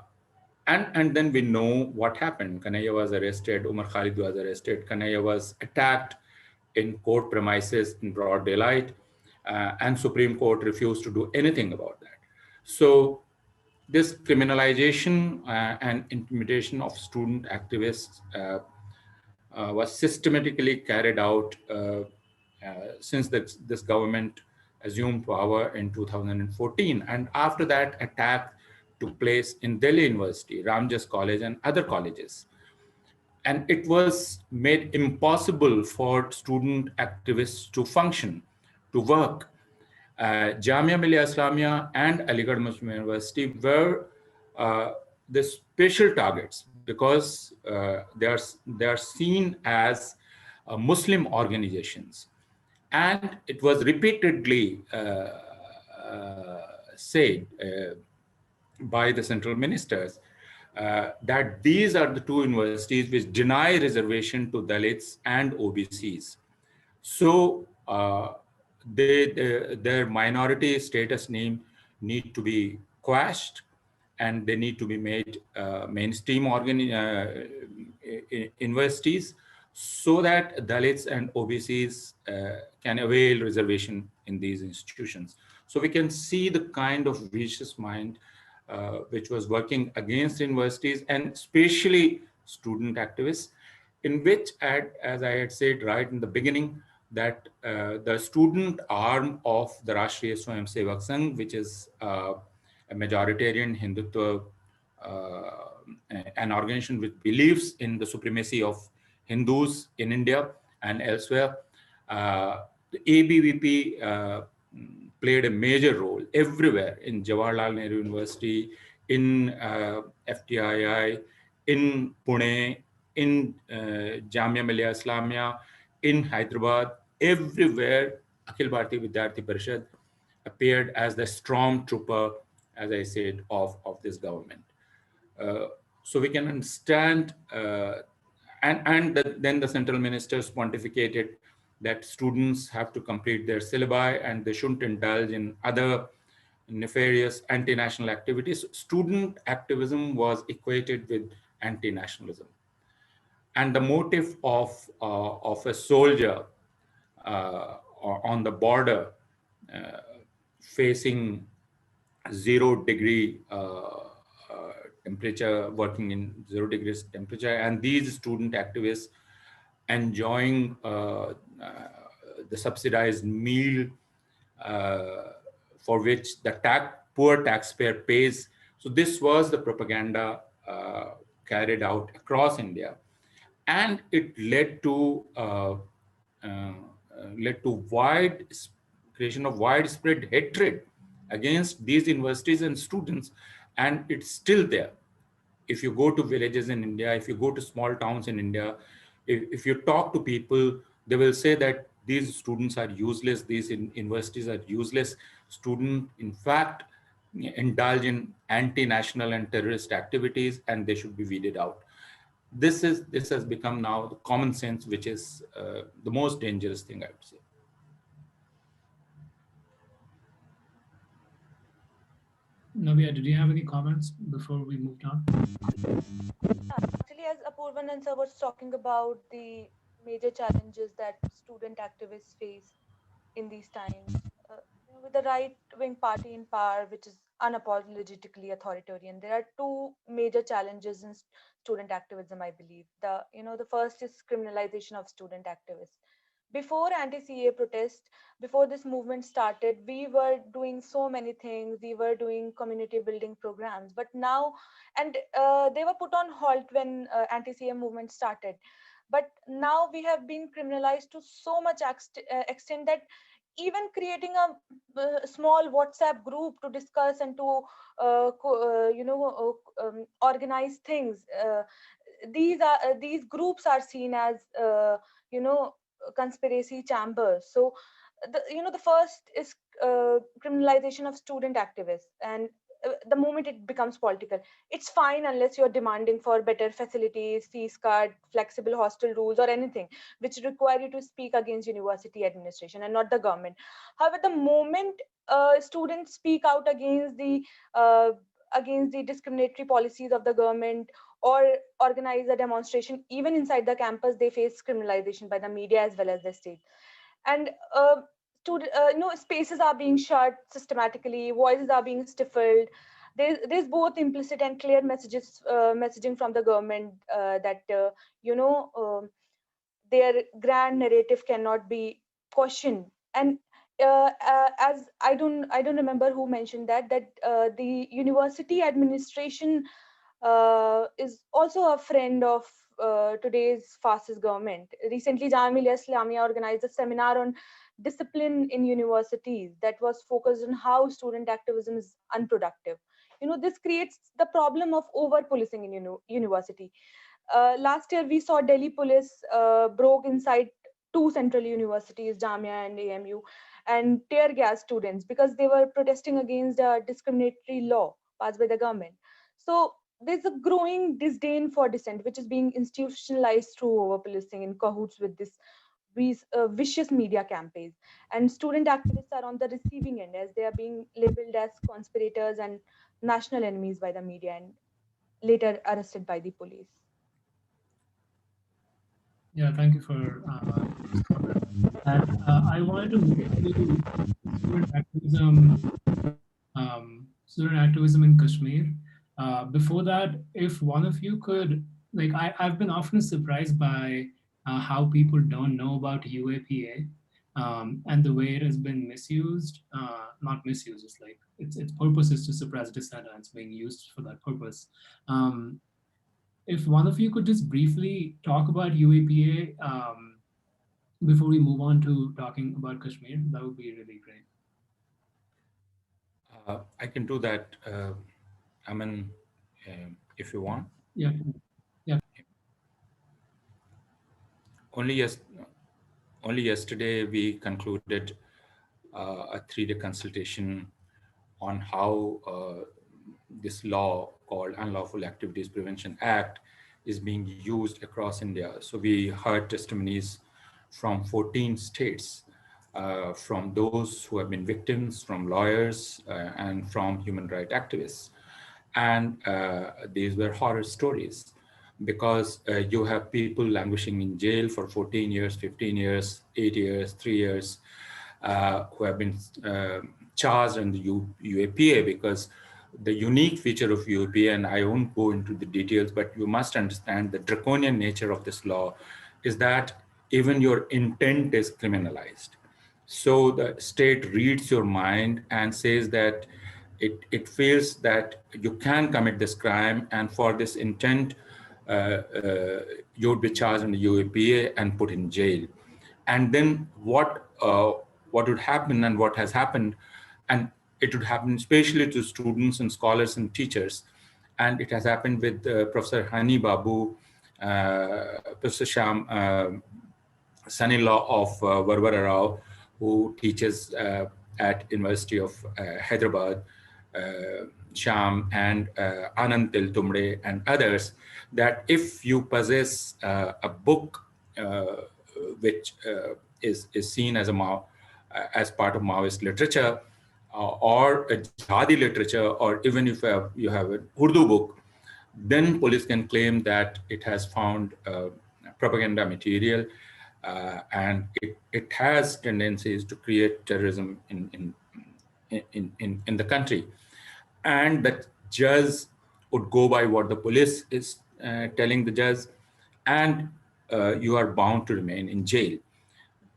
and then we know what happened. Kanhaiya was arrested, Umar Khalid was arrested, Kanhaiya was attacked in court premises in broad daylight, and Supreme Court refused to do anything about that. So this criminalization and intimidation of student activists was systematically carried out since this government assumed power in 2014. And after that, attack took place in Delhi University, Ramjas College, and other colleges. And it was made impossible for student activists to function, to work. Jamia Millia Islamia and Aligarh Muslim University were the special targets because they are seen as Muslim organizations. And it was repeatedly said by the central ministers that these are the two universities which deny reservation to Dalits and OBCs. So their minority status name need to be quashed, and they need to be made mainstream universities, so that Dalits and OBCs can avail reservation in these institutions. So we can see the kind of vicious mind which was working against universities and especially student activists, in which, as I had said right in the beginning, that the student arm of the Rashtriya Swayamsevak Sangh, which is a majoritarian Hindutva, an organization which believes in the supremacy of Hindus in India and elsewhere, the ABVP played a major role everywhere, in Jawaharlal Nehru University, in FTII, in Pune, in Jamia Millia Islamia, in Hyderabad. Everywhere, Akhil Bharatiya Vidyarthi Parishad appeared as the stormtrooper, as I said, of this government. So we can understand, then the central ministers pontificated that students have to complete their syllabi and they shouldn't indulge in other nefarious anti-national activities. Student activism was equated with anti-nationalism. And the motive of a soldier on the border facing 0-degree temperature, working in 0 degrees temperature, and these student activists enjoying the subsidized meal for which the poor taxpayer pays. So this was the propaganda carried out across India, and it led to creation of widespread hatred against these universities and students, and it's still there. If you go to villages in India, if you go to small towns in India, if you talk to people, they will say that these students are useless, these universities are useless. Students, in fact, indulge in anti-national and terrorist activities, and they should be weeded out. This has become now the common sense, which is the most dangerous thing, I would say. Nabiya, did you have any comments before we moved on? Actually, as Apoorvanand was talking about the major challenges that student activists face in these times. With the right-wing party in power, which is unapologetically authoritarian, there are two major challenges in student activism, I believe. The first is criminalization of student activists. Before anti-CAA protest, before this movement started, we were doing so many things. We were doing community building programs, but now, and they were put on halt when anti-CAA movement started. But now we have been criminalized to so much extent that even creating a small WhatsApp group to discuss and to organize things. These groups are seen as you know conspiracy chambers. So the first is criminalization of student activists, and the moment it becomes political, it's fine unless you're demanding for better facilities, fees cut, flexible hostel rules, or anything which require you to speak against university administration and not the government. However, the moment students speak out uh, against the discriminatory policies of the government or organize a demonstration even inside the campus, they face criminalization by the media as well as the state. And spaces are being shut systematically, voices are being stifled. There's both implicit and clear messaging from the government that you know um, their grand narrative cannot be questioned. And as I don't remember who mentioned that the university administration is also a friend of today's fascist government. Recently, Jamia Islamia organized a seminar on discipline in universities that was focused on how student activism is unproductive. This creates the problem of over policing in university. Last year, we saw Delhi police broke inside two central universities, Jamia and AMU, and tear gas students because they were protesting against a discriminatory law passed by the government. So there's a growing disdain for dissent, which is being institutionalized through over policing in cahoots with these vicious media campaigns. And student activists are on the receiving end as they are being labeled as conspirators and national enemies by the media and later arrested by the police. Yeah, thank you for those comments. And I wanted to move to student activism, student activism in Kashmir. Before that, if one of you could, like, I've been often surprised by how people don't know about UAPA and the way it has been misused. Not misused, it's like its purpose is to suppress dissent and it's being used for that purpose. Um, if one of you could just briefly talk about UAPA before we move on to talking about Kashmir, that would be really great. I can do that. I mean, if you want. Yeah, yeah. Only yes, only yesterday we concluded a 3-day consultation on how this law called Unlawful Activities Prevention Act is being used across India. So we heard testimonies from 14 states, from those who have been victims, from lawyers, and from human rights activists. And these were horror stories because you have people languishing in jail for 14 years, 15 years, 8 years, 3 years, who have been charged under UAPA because the unique feature of UAPA, and I won't go into the details, but you must understand the draconian nature of this law is that even your intent is criminalized. So the state reads your mind and says that it feels that you can commit this crime, and for this intent, you would be charged under UAPA and put in jail. And then what would happen and what has happened, and it would happen especially to students and scholars and teachers, and it has happened with Professor Hani Babu, Professor Sham, son-in-law of Varvara Rao, who teaches at University of Hyderabad, Sham and Anand Tumde and others, that if you possess a book which is seen as as part of Maoist literature, or a jihadi literature, or even if you have an Urdu book, then police can claim that it has found propaganda material, and it has tendencies to create terrorism in the country. And the judge would go by what the police is telling the judge, and you are bound to remain in jail.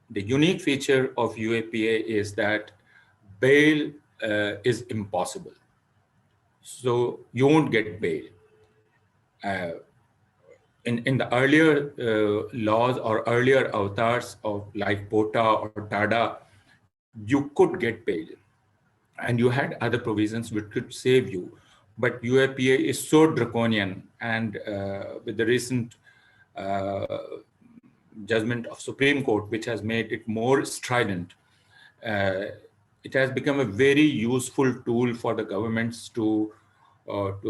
The unique feature of UAPA is that bail is impossible. So you won't get bail. Uh, in the earlier laws or earlier avatars of like Pota or Tada, you could get bail. And you had other provisions which could save you. But UAPA is so draconian, and with the recent judgment of Supreme Court, which has made it more strident, uh, it has become a very useful tool for the governments to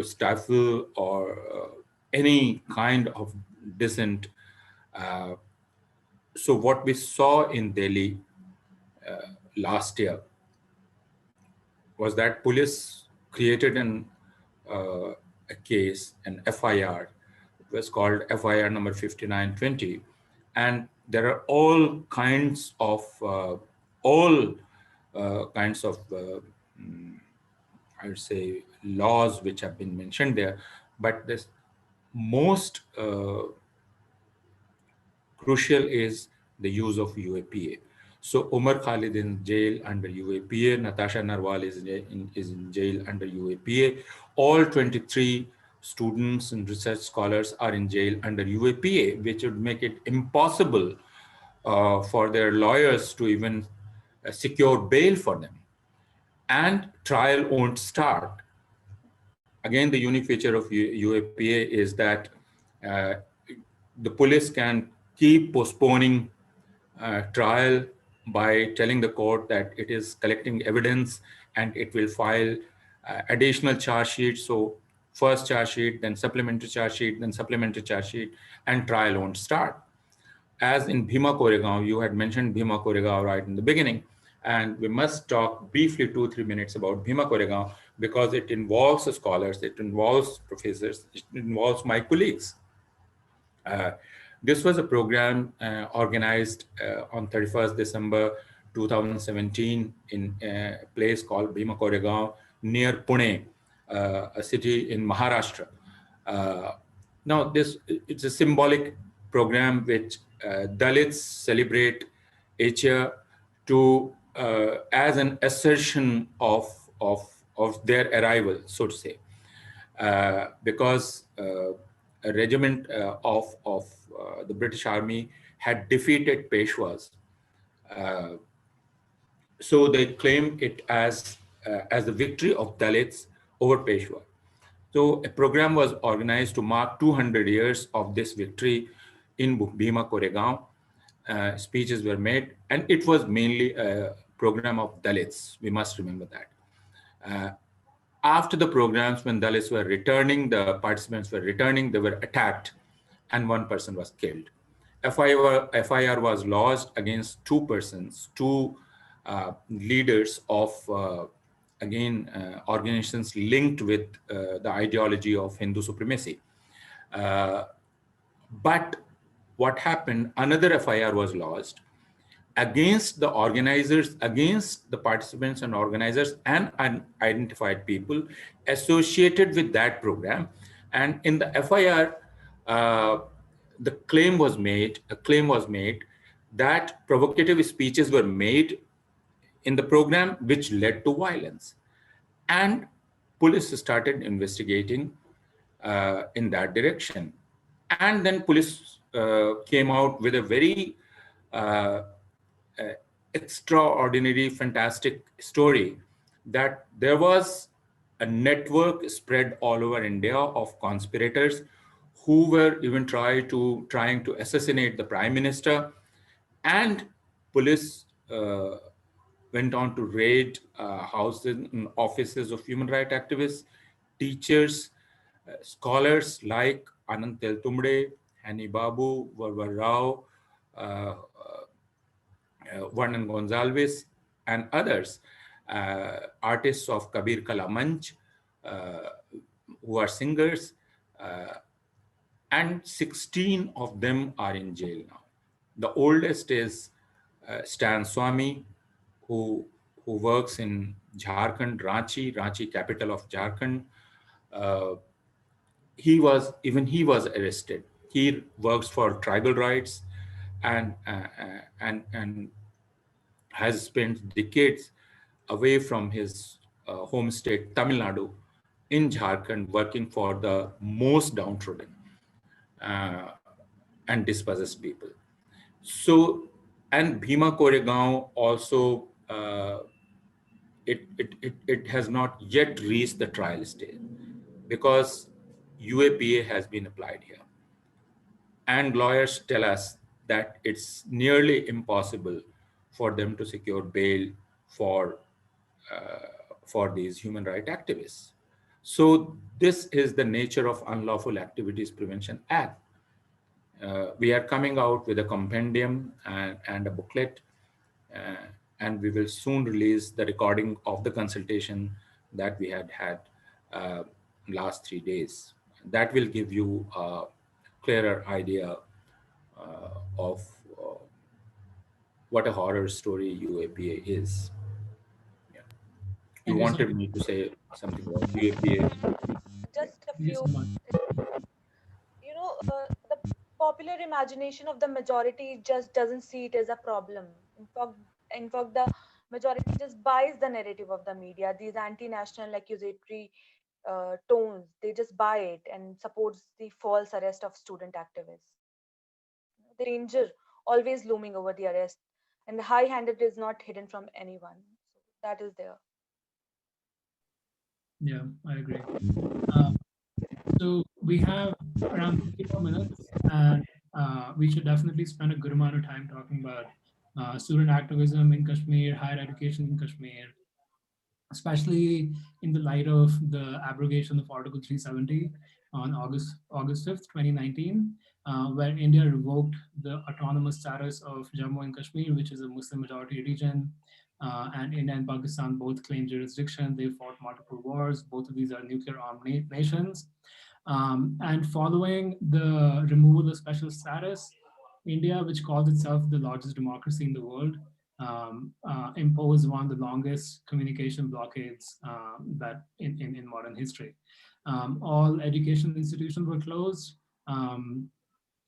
stifle or any kind of dissent. Uh, so what we saw in Delhi last year was that police created a case, an FIR. It was called FIR number 5920. And there are all kinds of I would say, laws which have been mentioned there. But this most crucial is the use of UAPA. So Umar Khalid in jail under UAPA, Natasha Narwal is in jail under UAPA. All 23 students and research scholars are in jail under UAPA, which would make it impossible for their lawyers to even secure bail for them. And trial won't start. Again, the unique feature of UAPA is that the police can keep postponing trial by telling the court that it is collecting evidence and it will file additional charge sheets. So first charge sheet, then supplementary charge sheet, then supplementary charge sheet, and trial won't start. As in Bhima Koregaon, you had mentioned Bhima Koregaon right in the beginning, and we must talk briefly 2-3 minutes about Bhima Koregaon because it involves the scholars, it involves professors, it involves my colleagues. This was a program organized on 31st December 2017 in a place called Bhima Koregaon near Pune, a city in Maharashtra. Now, it's a symbolic program which Dalits celebrate each year to as an assertion of their arrival, so to say, because a regiment of the British Army had defeated Peshwas. So they claim it as the victory of Dalits over Peshwa. So a program was organized to mark 200 years of this victory in Bhima Koregaon. Speeches were made, and it was mainly a program of Dalits. We must remember that. After the programs, when Dalits were returning, the participants were returning, they were attacked, and one person was killed. FIR was lodged against two persons, two leaders of, organizations linked with the ideology of Hindu supremacy. But what happened, another FIR was lodged against the organizers, against the participants and organizers and unidentified people associated with that program. And in the FIR, a claim was made that provocative speeches were made in the program which led to violence. And police started investigating in that direction. And then police came out with a very extraordinary, fantastic story that there was a network spread all over India of conspirators who were even trying to assassinate the prime minister, and police went on to raid houses and offices of human rights activists, teachers, scholars like Anand Teltumde, Hani Babu, Varvar Rao, Vernon Gonzalez, and others, artists of Kabir Kala Manch, who are singers, and 16 of them are in jail now. The oldest is Stan Swami, who works in Jharkhand, Ranchi, capital of Jharkhand. Uh, he was arrested. He works for tribal rights, and has spent decades away from his home state Tamil Nadu in Jharkhand, working for the most downtrodden uh, and dispossessed people. So, and Bhima Koregaon also, it has not yet reached the trial stage because UAPA has been applied here. And lawyers tell us that it's nearly impossible for them to secure bail for these human rights activists. So this is the nature of Unlawful Activities Prevention Act. We are coming out with a compendium and a booklet, uh, and we will soon release the recording of the consultation that we had uh, last 3 days. That will give you a clearer idea of what a horror story UAPA is. Yeah. You Thank you so wanted much. me to say something about UAPA. Just a Thank you few. so much. The popular imagination of the majority just doesn't see it as a problem. In fact, the majority just buys the narrative of the media. These anti-national accusatory tones, they just buy it and supports the false arrest of student activists. The danger always looming over the arrest, and the high-handed is not hidden from anyone. So that is there. Yeah, I agree. Um, so we have around 50 more minutes, and we should definitely spend a good amount of time talking about student activism in Kashmir, higher education in Kashmir, especially in the light of the abrogation of Article 370 on August 5th, 2019, where India revoked the autonomous status of Jammu and Kashmir, which is a Muslim majority region. And India and Pakistan both claim jurisdiction. They fought multiple wars. Both of these are nuclear armed nations. And following the removal of special status, India, which calls itself the largest democracy in the world, imposed one of the longest communication blockades that in modern history. All educational institutions were closed.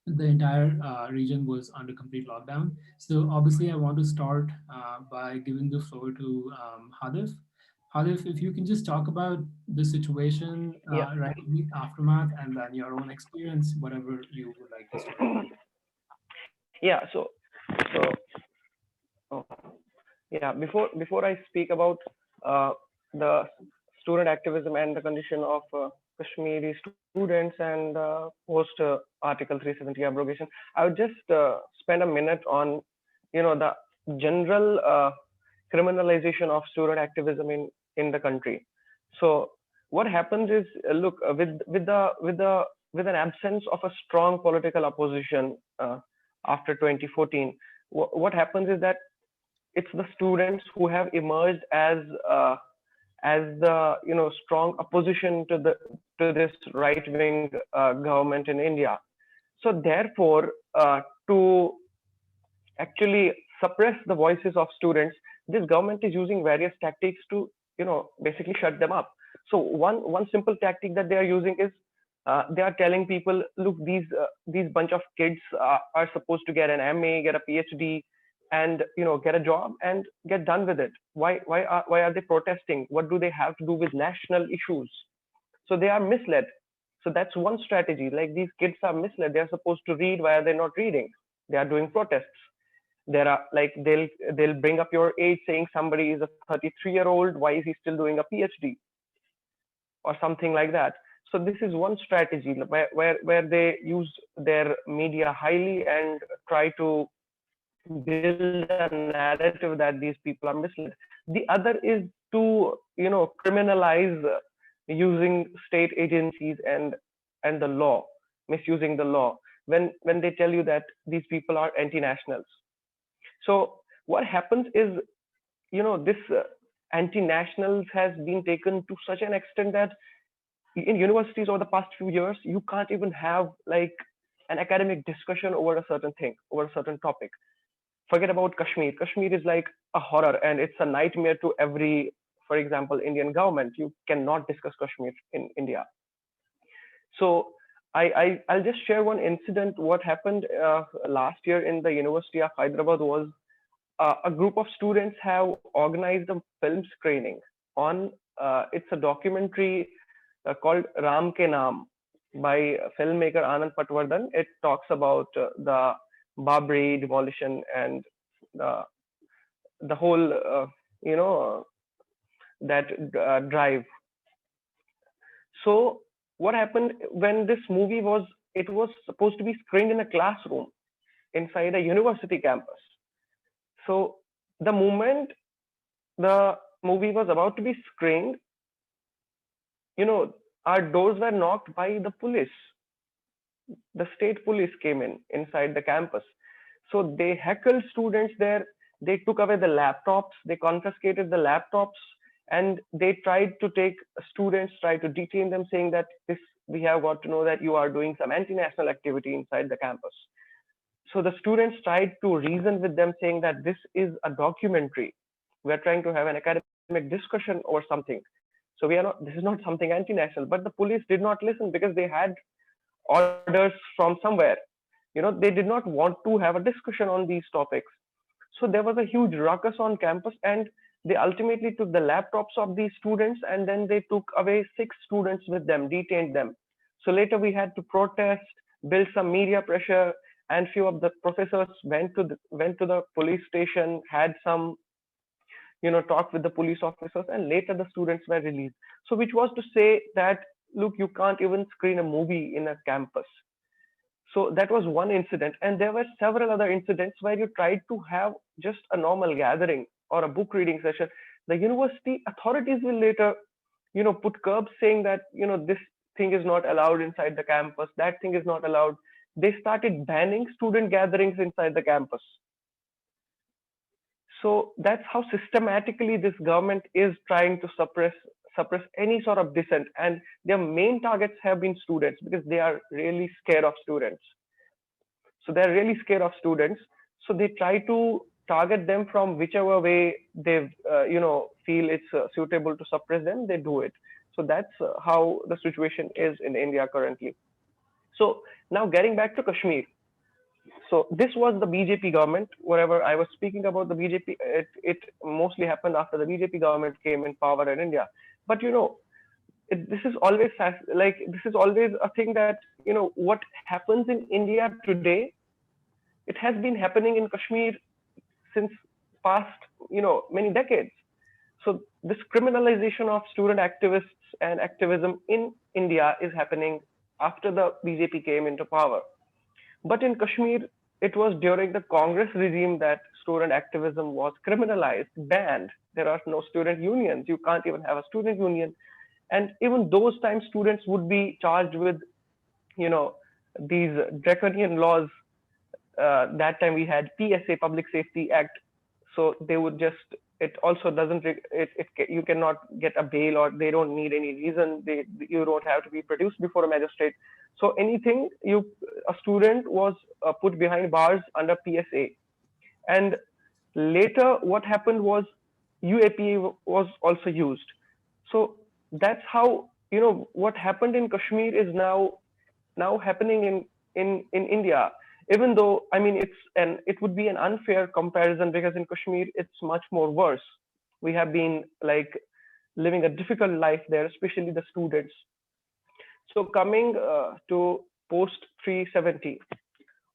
The entire region was under complete lockdown. So obviously, I want to start by giving the floor to Hadif. Hadif, if you can just talk about the situation Yeah. right in the aftermath, and then your own experience, whatever you would like us to talk. Yeah. So oh, yeah. Before I speak about the student activism and the condition of Kashmiri students and post Article 370 abrogation, I would just spend a minute on the general criminalization of student activism in the country. So what happens is, look, with an absence of a strong political opposition after 2014, what happens is that it's the students who have emerged as the strong opposition to this right wing government in India. So therefore, to actually suppress the voices of students, this government is using various tactics to basically shut them up. So one simple tactic that they are using is, they are telling people, look, these bunch of kids are supposed to get an MA, get a PhD, and get a job and get done with it. Why are they protesting? What do they have to do with national issues? So they are misled. So that's one strategy. Like, these kids are misled. They are supposed to read. Why are they not reading? They are doing protests. There are, like, they'll bring up your age, saying somebody is a 33-year-old. Why is he still doing a PhD or something like that? So this is one strategy where they use their media highly and try to build a narrative that these people are misled. The other is to criminalize using state agencies and the law, misusing the law, when they tell you that these people are anti-nationals. So what happens is, this anti-nationals has been taken to such an extent that in universities over the past few years, you can't even have like an academic discussion over a certain thing, over a certain topic. Forget about Kashmir. Kashmir is like a horror and it's a nightmare to every, for example, Indian government. You cannot discuss Kashmir in India. So I'll just share one incident. What happened last year in the University of Hyderabad was a group of students have organized a film screening on it's a documentary called Ram Ke Naam by filmmaker Anand Patwardhan. It talks about the Babri demolition and the the whole you know that drive. So what happened when this movie was, it was supposed to be screened in a classroom inside a university campus. So the moment the movie was about to be screened, you know, our doors were knocked by the police. The state police came in inside the campus. So they heckled students there. They took away the laptops. They confiscated the laptops, and they tried to take students, tried to detain them, saying that this, we have got to know that you are doing some anti-national activity inside the campus. So the students tried to reason with them, saying that this is a documentary. We are trying to have an academic discussion over something. So we are not. This is not something anti-national. But the police did not listen because they had orders from somewhere. They did not want to have a discussion on these topics. So there was a huge ruckus on campus, and they ultimately took the laptops of these students, and then they took away 6 students with them, detained them. So later we had to protest, build some media pressure, and few of the professors went to the police station, had some talk with the police officers, and later the students were released. So which was to say that, look, you can't even screen a movie in a campus. So that was one incident, and there were several other incidents where you tried to have just a normal gathering or a book reading session. The university authorities will later put curbs, saying that this thing is not allowed inside the campus, that thing is not allowed. They started banning student gatherings inside the campus. So that's how systematically this government is trying to suppress any sort of dissent, and their main targets have been students, because they are really scared of students. So they're really scared of students. So they try to target them from whichever way they feel it's suitable to suppress them. They do it. So that's how the situation is in India currently. So now getting back to Kashmir. So this was the BJP government. Whatever I was speaking about the BJP, it mostly happened after the BJP government came in power in India. But this is always a thing that what happens in India today, it has been happening in Kashmir since past many decades. So this criminalization of student activists and activism in India is happening after the BJP came into power. But in Kashmir, it was during the Congress regime that student activism was criminalized, banned. There are no student unions. You can't even have a student union. And even those times, students would be charged with, these draconian laws. That time we had PSA, Public Safety Act. So they would just, it also doesn't, you cannot get a bail, or they don't need any reason. You don't have to be produced before a magistrate. So anything, a student was put behind bars under PSA. And later what happened was UAPA was also used. So that's how, what happened in Kashmir is now happening in India. Even though, I mean, it would be an unfair comparison, because in Kashmir it's much more worse. We have been like living a difficult life there, especially the students. So coming to post 370,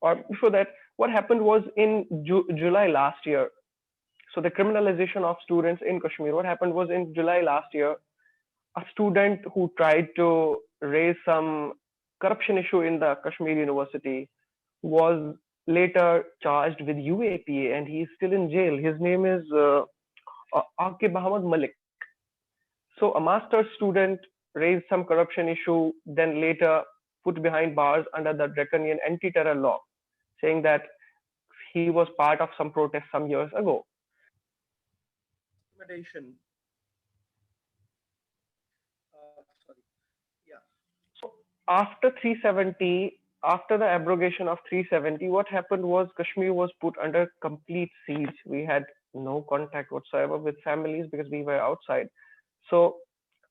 or before that, what happened was in July last year. So the criminalization of students in Kashmir, what happened was in July last year, a student who tried to raise some corruption issue in the Kashmir University was later charged with UAPA, and he is still in jail. His name is Aqib Ahmad Malik. So a master's student raised some corruption issue, then later put behind bars under the Draconian anti-terror law, saying that he was part of some protest some years ago. Intimidation. Sorry. Yeah. So after 370, after the abrogation of 370, what happened was Kashmir was put under complete siege. We had no contact whatsoever with families because we were outside. So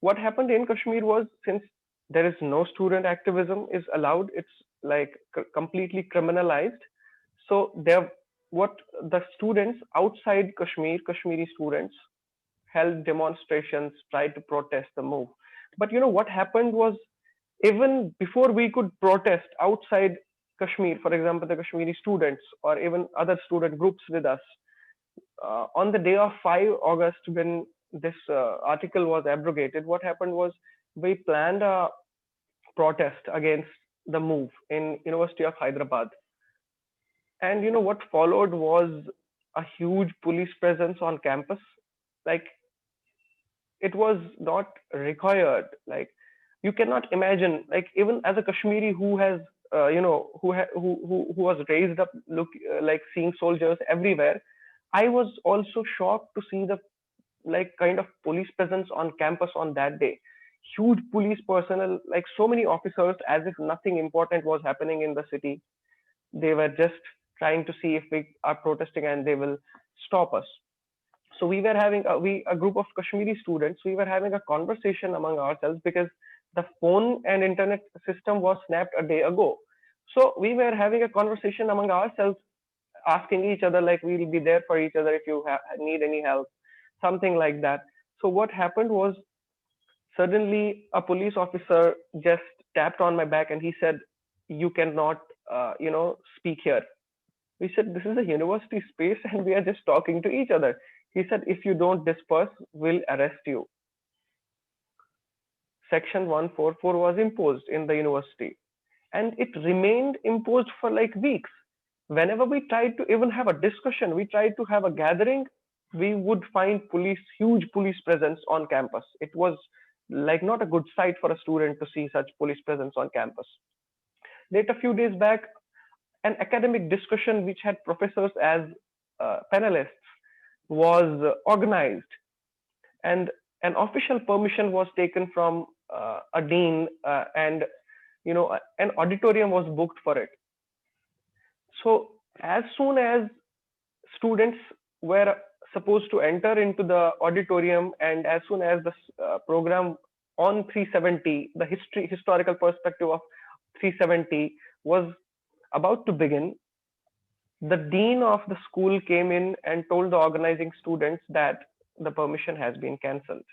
what happened in Kashmir was, since there is no student activism is allowed, it's like completely criminalized. So there, what the students outside Kashmir, Kashmiri students, held demonstrations, tried to protest the move. But what happened was, even before we could protest outside Kashmir, for example, the Kashmiri students or even other student groups with us, on the day of 5 August, when this article was abrogated, what happened was we planned a protest against the move in University of Hyderabad. And what followed was a huge police presence on campus. Like, it was not required. Like, you cannot imagine, like, even as a Kashmiri who has who was raised up like seeing soldiers everywhere, I was also shocked to see the like kind of police presence on campus on that day. Huge police personnel, like so many officers, as if nothing important was happening in the city. They were just trying to see if we are protesting and they will stop us. So we were having a group of Kashmiri students. We were having a conversation among ourselves because the phone and internet system was snapped a day ago. So we were having a conversation among ourselves, asking each other like, we'll be there for each other if you need any help, something like that. So what happened was, suddenly a police officer just tapped on my back and he said, "You cannot, speak here." We said, "This is a university space and we are just talking to each other." He said, "If you don't disperse, we'll arrest you." Section 144 was imposed in the university, and it remained imposed for like weeks. Whenever we tried to even have a discussion, we tried to have a gathering, we would find huge police presence on campus. It was like not a good sight for a student to see such police presence on campus. Later, a few days back, an academic discussion which had professors as panelists was organized, and an official permission was taken from a dean, and an auditorium was booked for it. So as soon as students were supposed to enter into the auditorium, and as soon as the program on 370, the historical perspective of 370 was about to begin, the dean of the school came in and told the organizing students that the permission has been cancelled.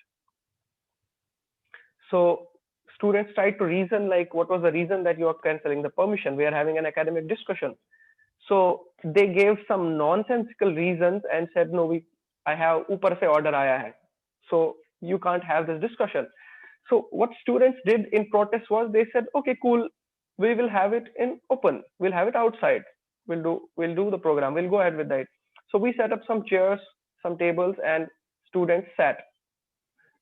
So students tried to reason, like, what was the reason that you are cancelling the permission? We are having an academic discussion. So they gave some nonsensical reasons and said, "No, I have upar se order aaya hai, so you can't have this discussion." So what students did in protest was, they said, "Okay, cool, we will have it in open. We'll have it outside. We'll do the program. We'll go ahead with that." So we set up some chairs, some tables, and students sat.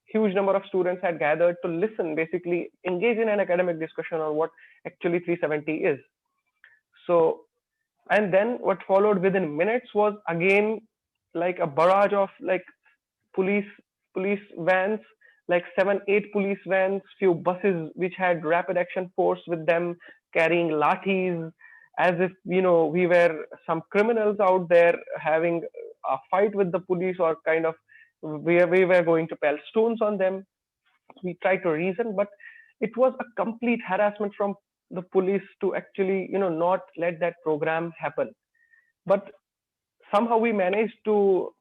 Huge number of students had gathered to listen, basically engage in an academic discussion on what actually 370 is. So, and then what followed within minutes was again like a barrage of like police police vans, like 7 8 police vans, few buses which had rapid action force with them, carrying lathis, as if we were some criminals out there having a fight with the police, or kind of we were going to pile stones on them. We tried to reason, but it was a complete harassment from the police to actually not let that program happen. But somehow we managed to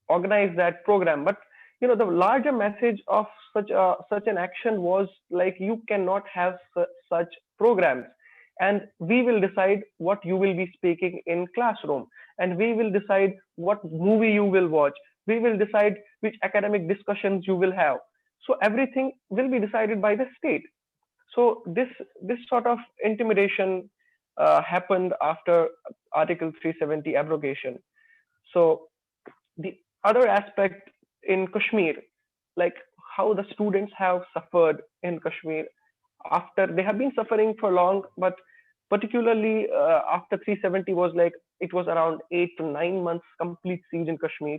organize that program. But the larger message of such an action was like, you cannot have such programs, and we will decide what you will be speaking in classroom, and we will decide what movie you will watch, we will decide which academic discussions you will have. So everything will be decided by the state. So this sort of intimidation happened after Article 370 abrogation. So the other aspect in Kashmir, like how the students have suffered in Kashmir after they have been suffering for long, but particularly after 370 was like, it was around 8 to 9 months complete siege in Kashmir.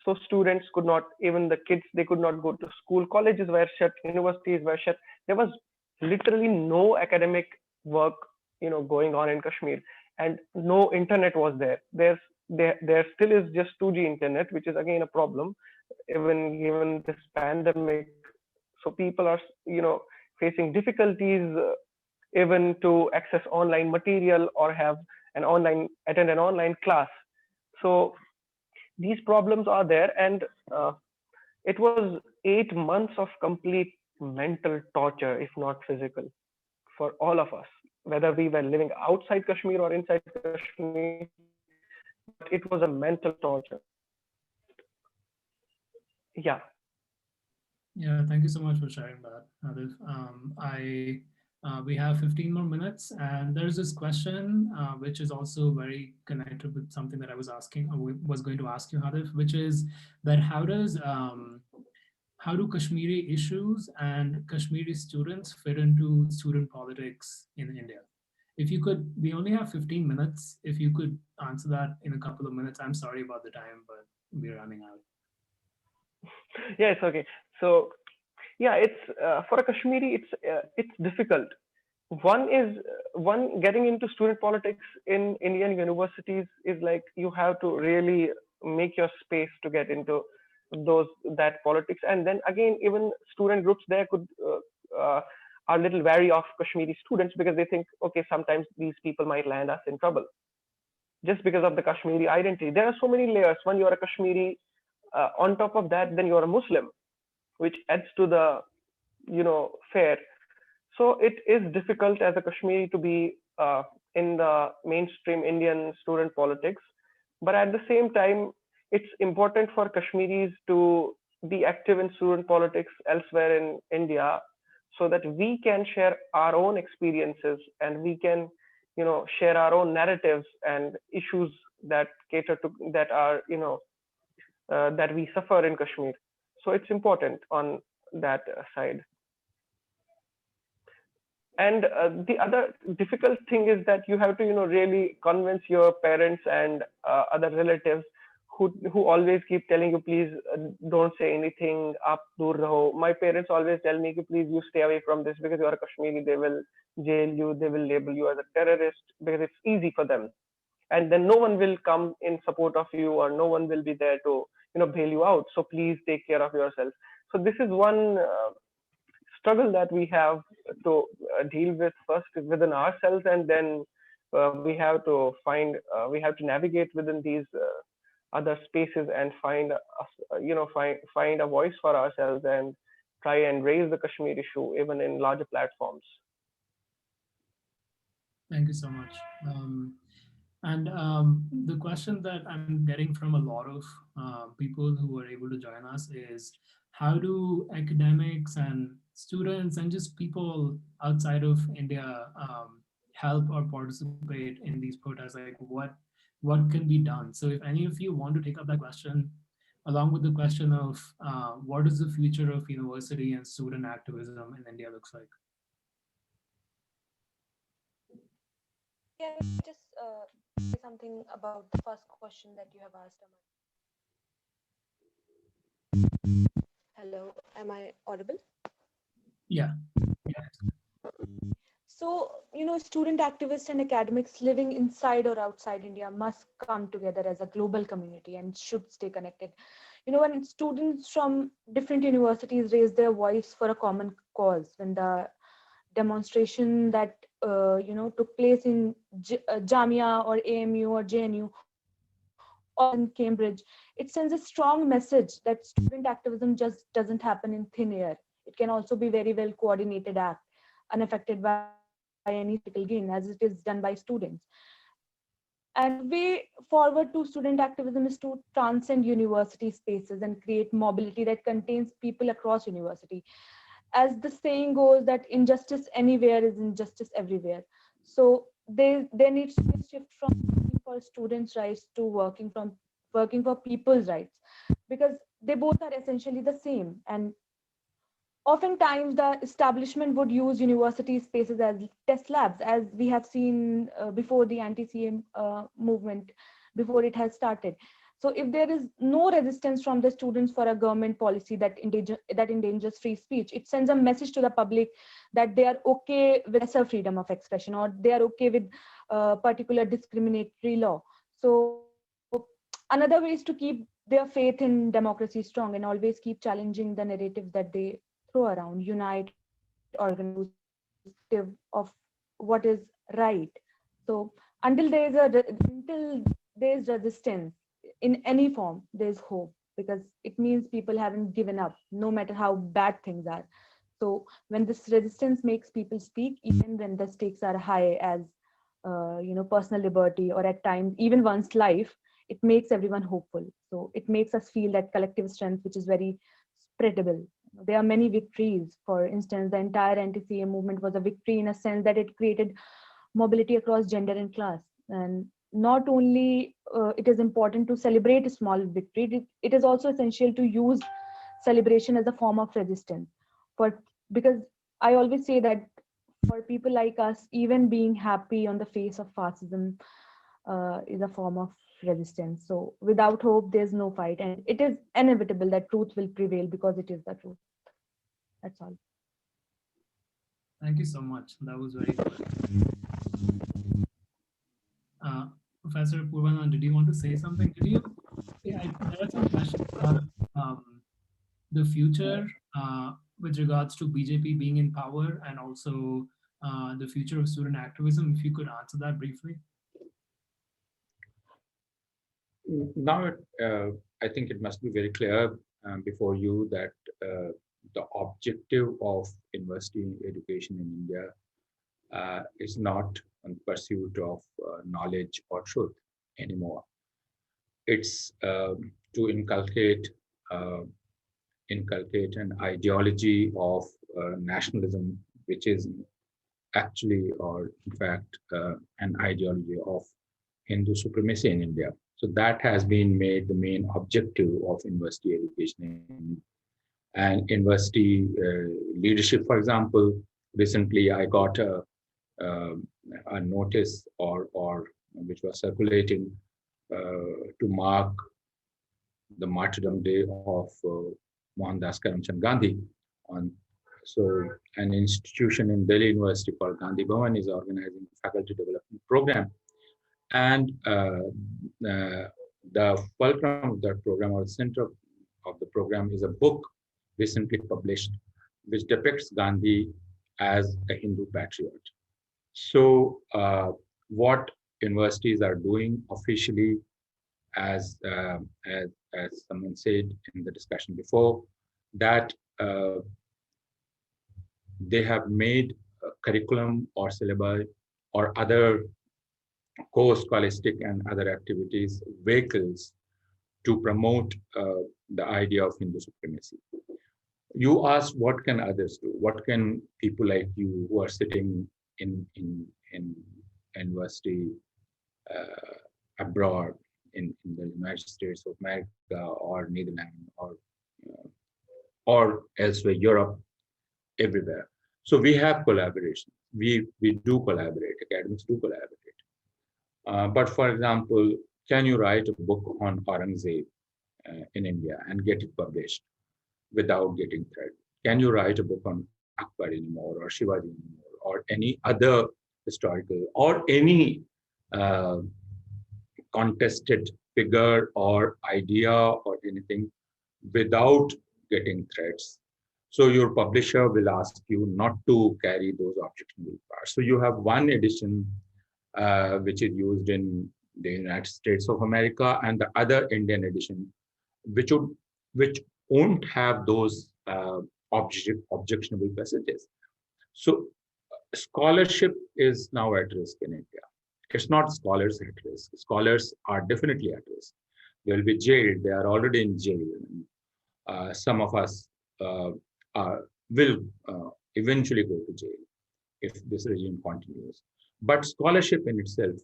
So students could not, even the kids, they could not go to school. Colleges were shut, universities were shut. There was literally no academic work, going on in Kashmir, and no internet was there. There still is just 2G internet, which is again a problem, even given this pandemic. So people are facing difficulties even to access online material or have attend an online class. So these problems are there, and it was 8 months of complete mental torture, if not physical, for all of us, whether we were living outside Kashmir or inside Kashmir. But it was a mental torture. Yeah. Yeah, thank you so much for sharing that, Adif. We have 15 more minutes, and there's this question which is also very connected with something that I was asking, or was going to ask you, Hadif, which is that how do Kashmiri issues and Kashmiri students fit into student politics in India? If you could, we only have 15 minutes. If you could answer that in a couple of minutes, I'm sorry about the time, but we're running out. Yeah, it's okay. So yeah, it's for a Kashmiri, it's difficult. One getting into student politics in Indian universities is like you have to really make your space to get into that politics, and then again, even student groups there could are a little wary of Kashmiri students because they think, okay, sometimes these people might land us in trouble just because of the Kashmiri identity. There are so many layers. When you are a Kashmiri, on top of that, then you are a Muslim, which adds to the fare. So it is difficult as a Kashmiri to be in the mainstream Indian student politics, but at the same time, it's important for Kashmiris to be active in student politics elsewhere in India, so that we can share our own experiences and we can, share our own narratives and issues that cater to that are, that we suffer in Kashmir. So it's important on that side. And the other difficult thing is that you have to really convince your parents and other relatives who always keep telling you, please don't say anything, aap dur raho. My parents always tell me, please you stay away from this because you are a Kashmiri, they will jail you, they will label you as a terrorist because it's easy for them, and then no one will come in support of you or no one will be there to bail you out, so please take care of yourself. So this is one struggle that we have to deal with first within ourselves, and then we have to navigate within these other spaces and find a voice for ourselves and try and raise the Kashmir issue even in larger platforms. Thank you so much. And the question that I'm getting from a lot of people who are able to join us is, how do academics and students and just people outside of India help or participate in these protests? Like what can be done? So if any of you want to take up that question, along with the question of what is the future of university and student activism in India looks like? Can I just say something about the first question that you have asked, Aman? Hello, am I audible? Yeah. So, student activists and academics living inside or outside India must come together as a global community and should stay connected. When students from different universities raise their voice for a common cause, when the demonstration that took place in Jamia or AMU or JNU or in Cambridge, it sends a strong message that student activism just doesn't happen in thin air. It can also be very well coordinated act, unaffected by any political gain, as it is done by students. And the way forward to student activism is to transcend university spaces and create mobility that contains people across university. As the saying goes, that injustice anywhere is injustice everywhere. So there needs to be a shift from working for students' rights to working for people's rights, because they both are essentially the same. And oftentimes the establishment would use university spaces as test labs, as we have seen before the anti-CAA movement, before it has started. So if there is no resistance from the students for a government policy that endangers free speech, it sends a message to the public that they are okay with lesser freedom of expression, or they are okay with particular discriminatory law. So another way is to keep their faith in democracy strong and always keep challenging the narratives that they throw around, unite, organize, inclusive of what is right. So until there is resistance in any form, there is hope, because it means people haven't given up, no matter how bad things are. So when this resistance makes people speak, even when the stakes are high, as personal liberty, or at times even one's life, it makes everyone hopeful. So it makes us feel that collective strength, which is very spreadable. There are many victories. For instance, the entire anti-CAA movement was a victory in a sense that it created mobility across gender and class. And not only it is important to celebrate a small victory, it is also essential to use celebration as a form of resistance. For Because I always say that for people like us, even being happy on the face of fascism is a form of resistance. So without hope, there's no fight, and it is inevitable that truth will prevail because it is the truth. That's all. Thank you so much. That was very good. Professor Apoorvanand, did you want to say something? There are some questions about the future with regards to BJP being in power, and also the future of student activism. If you could answer that briefly. Now, I think it must be very clear before you that the objective of university education in India is not on pursuit of knowledge or truth anymore. It's to uh, inculcate an ideology of nationalism, which is actually, or in fact, an ideology of Hindu supremacy in India. So that has been made the main objective of university education. And university leadership, for example, recently I got a notice or which was circulating to mark the martyrdom day of Mohandas Karamchand Gandhi. On so an institution in Delhi University called Gandhi Bhavan is organizing a faculty development program, and the fulcrum of that program, or the center of the program, is a book recently published which depicts Gandhi as a Hindu patriot. So what universities are doing officially, as, as someone said in the discussion before, that they have made curriculum or syllabi or other core scholastic and other activities vehicles to promote the idea of Hindu supremacy. You asked, what can others do? What can people like you who are sitting in university abroad in the United States of America or Netherlands or elsewhere, Europe, everywhere. So we have collaboration. We do collaborate. Academics do collaborate. But for example, can you write a book on Aurangzeb in India and get it published without getting threat? Can you write a book on Akbar anymore, or Shivaji anymore, or any other historical or any contested figure or idea or anything without getting threats? So your publisher will ask you not to carry those objectionable parts. So you have one edition which is used in the United States of America, and the other Indian edition, which won't have those objectionable passages. So scholarship is now at risk in India. It's not scholars at risk. Scholars are definitely at risk. They will be jailed. They are already in jail. Some of us will eventually go to jail if this regime continues. But scholarship in itself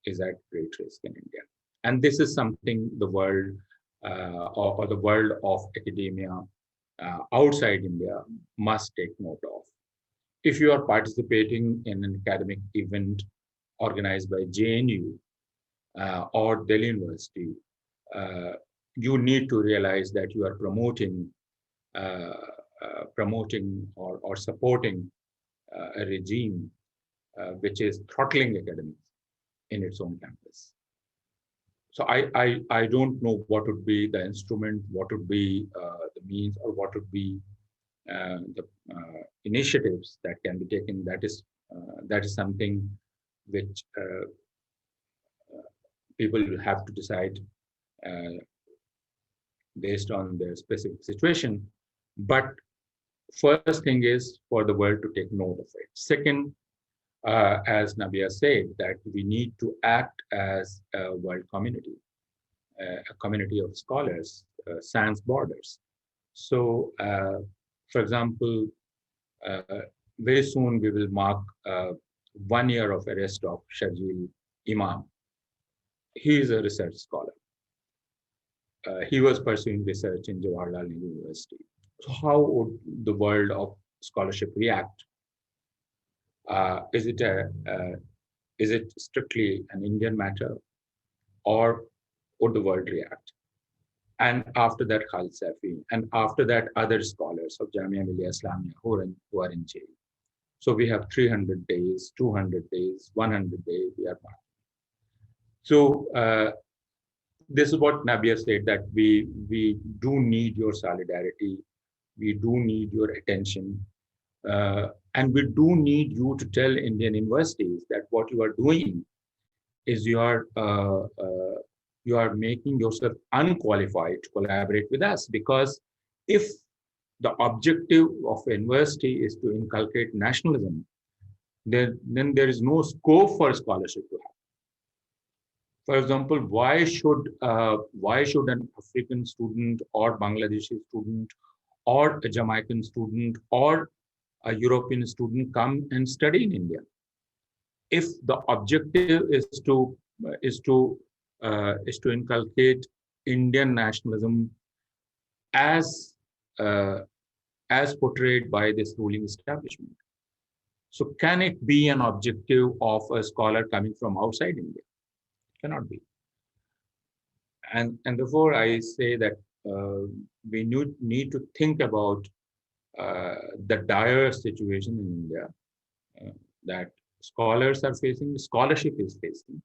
is at great risk in India. And this is something the world or the world of academia outside India must take note of. If you are participating in an academic event organized by JNU or Delhi University, you need to realize that you are promoting or supporting a regime which is throttling academics in its own campus. So I don't know what would be the instrument, what would be the means, or what would be the initiatives that can be taken. That is something which people will have to decide based on their specific situation. But first thing is for the world to take note of it. Second, as Nabiya said, that we need to act as a world community, a community of scholars, sans borders. So, for example, very soon we will mark 1 year of arrest of Sharjeel Imam. He is a research scholar. He was pursuing research in Jawaharlal Nehru University. So how would the world of scholarship react? Is it strictly an Indian matter, or would the world react? And after that, Khalid Safi, and after that, other scholars of Jamia Millia Islamia who are in jail. So we have 300 days, 200 days, 100 days. We are marking. So this is what Nabiya said, that we do need your solidarity, we do need your attention, and we do need you to tell Indian universities that what you are doing is you are making yourself unqualified to collaborate with us. Because if the objective of a university is to inculcate nationalism, then there is no scope for scholarship to happen. For example, why should an African student or Bangladeshi student or a Jamaican student or a European student come and study in India? If the objective is to inculcate Indian nationalism as portrayed by this ruling establishment, so can it be an objective of a scholar coming from outside India? Cannot be. And therefore I say that we need to think about the dire situation in India that scholars are facing, scholarship is facing,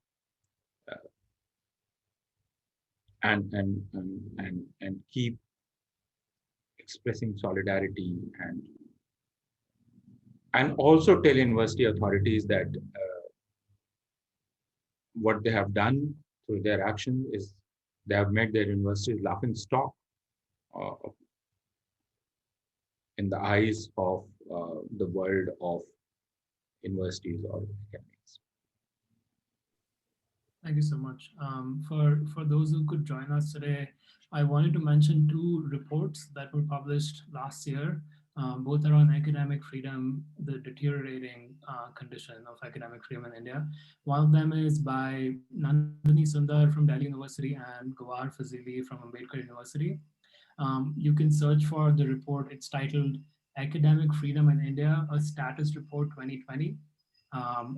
and keep expressing solidarity, and also tell university authorities that what they have done through their action is they have made their universities laughing stock in the eyes of the world of universities or academics. Thank you so much. For those who could join us today, I wanted to mention 2 reports that were published last year. Both are on academic freedom, the deteriorating condition of academic freedom in India. One of them is by Nandini Sundar from Delhi University and Gawar Fazili from Ambedkar University. You can search for the report. It's titled Academic Freedom in India, a Status Report 2020.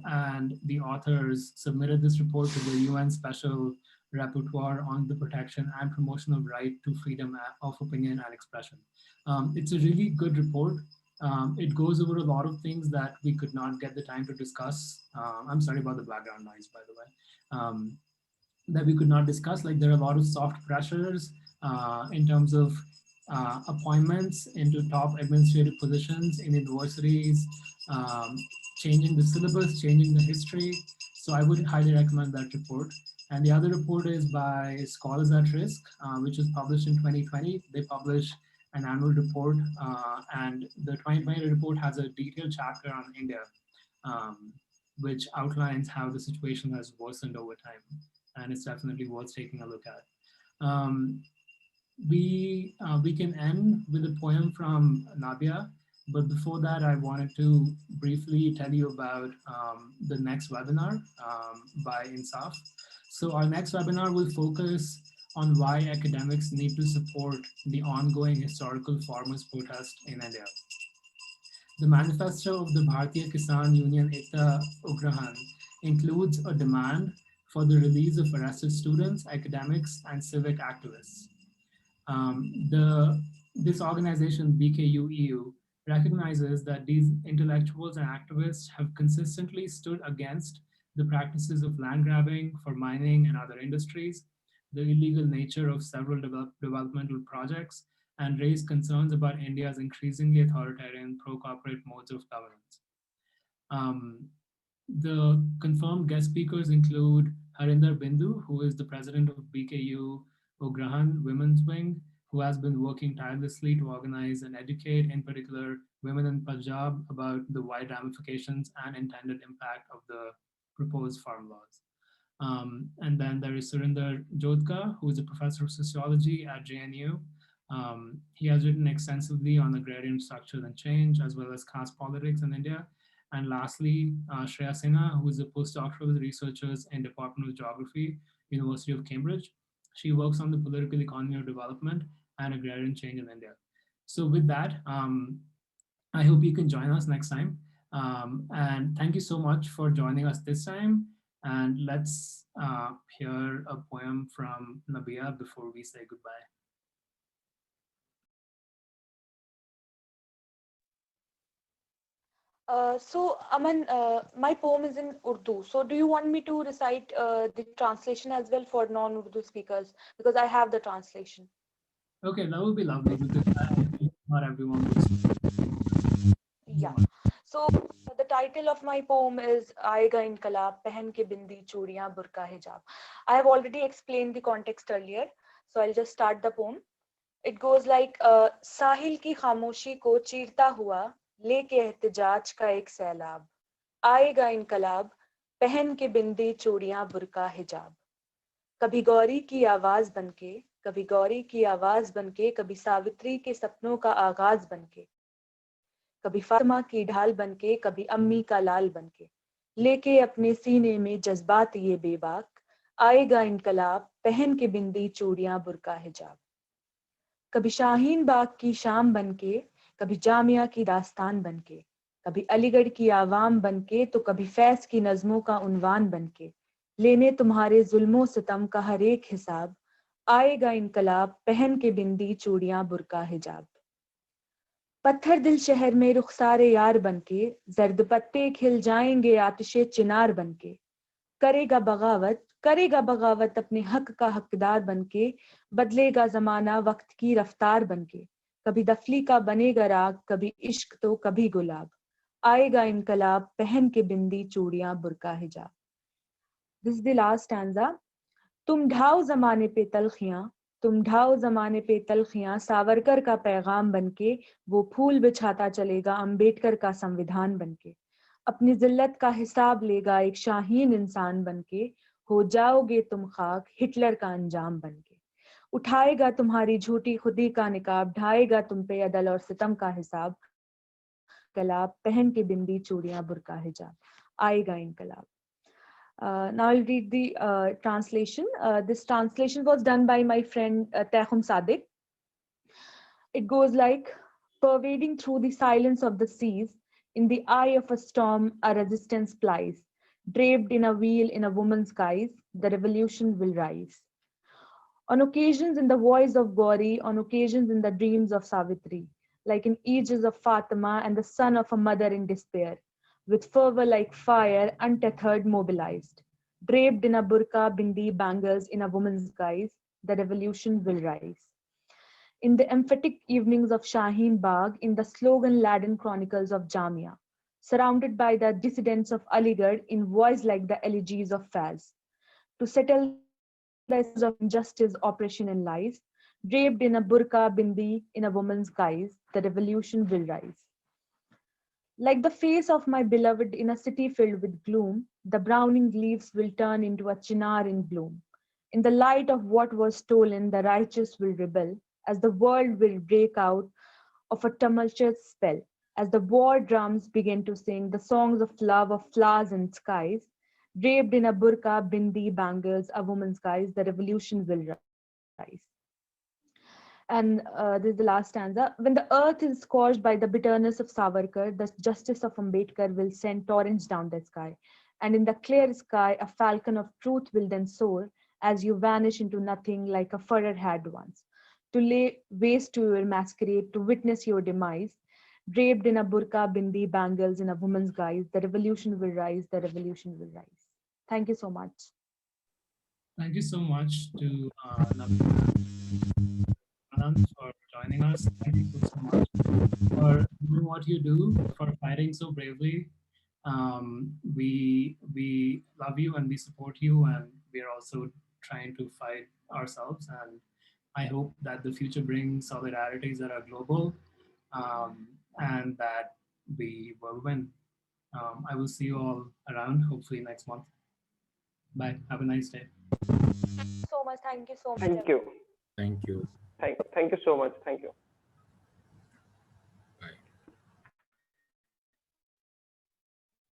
And the authors submitted this report to the UN Special Rapporteur on the protection and promotion of right to freedom of opinion and expression. It's a really good report. It goes over a lot of things that we could not get the time to discuss. I'm sorry about the background noise, by the way. That we could not discuss. Like, there are a lot of soft pressures in terms of appointments into top administrative positions in universities, changing the syllabus, changing the history. So I would highly recommend that report. And the other report is by Scholars at Risk, which was published in 2020. They publish an annual report, and the 2020 report has a detailed chapter on India, which outlines how the situation has worsened over time. And it's definitely worth taking a look at. We can end with a poem from Nabiya, but before that, I wanted to briefly tell you about the next webinar by Insaf. So our next webinar will focus on why academics need to support the ongoing historical farmers' protest in India. The manifesto of the Bharatiya Kisan Union Ekta Ugrahan includes a demand for the release of arrested students, academics, and civic activists. This organization, BKUEU, recognizes that these intellectuals and activists have consistently stood against the practices of land grabbing for mining and other industries, the illegal nature of several developmental projects, and raised concerns about India's increasingly authoritarian pro-corporate modes of governance. The confirmed guest speakers include Harinder Bindu, who is the president of BKU Ugrahan Women's Wing, who has been working tirelessly to organize and educate, in particular, women in Punjab about the wide ramifications and intended impact of the proposed farm laws. And then there is Surinder Jodhka, who is a professor of sociology at JNU. He has written extensively on agrarian structure and change, as well as caste politics in India. And lastly, Shreya Sinha, who is a postdoctoral researcher in Department of Geography, University of Cambridge. She works on the political economy of development and agrarian change in India. So with that, I hope you can join us next time. And thank you so much for joining us this time. And let's hear a poem from Nabiya before we say goodbye. So Aman, my poem is in Urdu. So do you want me to recite the translation as well for non-Urdu speakers? Because I have the translation. Okay, that would be lovely because not everyone will. Yeah. So the title of my poem is Aayega Inqalab, Pehen ke Bindi, Churiyan, Burqa, Hijab. I have already explained the context earlier, so I'll just start the poem. It goes like, Sahil ki khamoshi ko cheerta hua, leke ehtijaj ka ek sailab. Aayega inqalab, पहन के बिंदी चूड़ियां बुर्का हिजाब. कभी गौरी की आवाज बनके, कभी गौरी की आवाज बनके, कभी सावित्री के सपनों का आगाज बनके, कभी फातिमा की ढाल बनके, कभी अम्मी का लाल बनके, लेके अपने सीने में जज्बात ये बेबाक, आएगा इनकलाब, पहन के बिंदी चूड़ियां बुर्का हिजाब. कभी शाहीन बाग की शाम बनके, कभी जामिया की दास्तान बनके, कभी अलीगढ़ की आवाम बनके, तो कभी फैज की नज़मों का उन्वान बनके, लेने तुम्हारे जुल्मों सितम का हर एक हिसाब, आएगा इनकलाब, पहन के बिंदी चूड़ियां बुर्का हिजाब. पत्थर दिल शहर में रुखसारे यार बनके, जर्द पत्ते खिल जाएंगे आतिशे चिनार बनके, करेगा बगावत अपने हक का हकदार बनके, बदलेगा जमाना वक्त की रफ्तार बनके, कभी दफली का बनेगा राग, कभी इश्क तो कभी गुलाब, आएगा इनकलाब, पहन के बिंदी चूड़ियां बुर्का हिजाब. This is the last stanza. तुम ढाओ जमाने पे तलखियां, तुम ढाओ जमाने पे तलखियां, सावरकर का पैगाम बनके, वो फूल बिछाता चलेगा अंबेडकर का संविधान बनके, अपनी जिल्लत का हिसाब लेगा एक शाहीन इंसान बनके, हो जाओगे तुम खाक हिटलर का अंजाम बनके, उठाएगा तुम्हारी झूठी खुदी का निकाब, ढाएगा तुम पे अदल और सितम का हिसाब, कलाब, पहन के बिंदी चूड़ियां बुर्का हिजाब, आएगा इनकलाब. Now I'll read the translation. This translation was done by my friend Tehum Sadiq. It goes like, pervading through the silence of the seas, in the eye of a storm, a resistance plies. Draped in a wheel in a woman's guise, the revolution will rise. On occasions in the voice of Gauri, on occasions in the dreams of Savitri, like in aegis of Fatima and the son of a mother in despair, with fervor like fire, untethered, mobilized. Draped in a burqa, bindi, bangles, in a woman's guise, the revolution will rise. In the emphatic evenings of Shaheen Bagh, in the slogan-laden chronicles of Jamia, surrounded by the dissidents of Aligarh in voice like the elegies of Faz, to settle the issues of injustice, oppression, and lies, draped in a burqa, bindi, in a woman's guise, the revolution will rise. Like the face of my beloved in a city filled with gloom, the browning leaves will turn into a chinar in bloom. In the light of what was stolen, the righteous will rebel, as the world will break out of a tumultuous spell, as the war drums begin to sing the songs of love of flowers and skies, draped in a burqa, bindi, bangles, a woman's guise, the revolution will rise. And this is the last stanza. When the earth is scorched by the bitterness of Savarkar, the justice of Ambedkar will send torrents down the sky. And in the clear sky, a falcon of truth will then soar as you vanish into nothing like a furrow had once. To lay waste to your masquerade, to witness your demise, draped in a burqa, bindi, bangles, in a woman's guise, the revolution will rise, the revolution will rise. Thank you so much. Thank you so much to Nabiya Khan for joining us. Thank you so much for doing what you do, for fighting so bravely. We love you and we support you, and we are also trying to fight ourselves. And I hope that the future brings solidarities that are global, and that we will win. I will see you all around, hopefully next month. Bye. Have a nice day. So much. Thank you so much. Thank you. Thank you. Thank you so much. Thank you.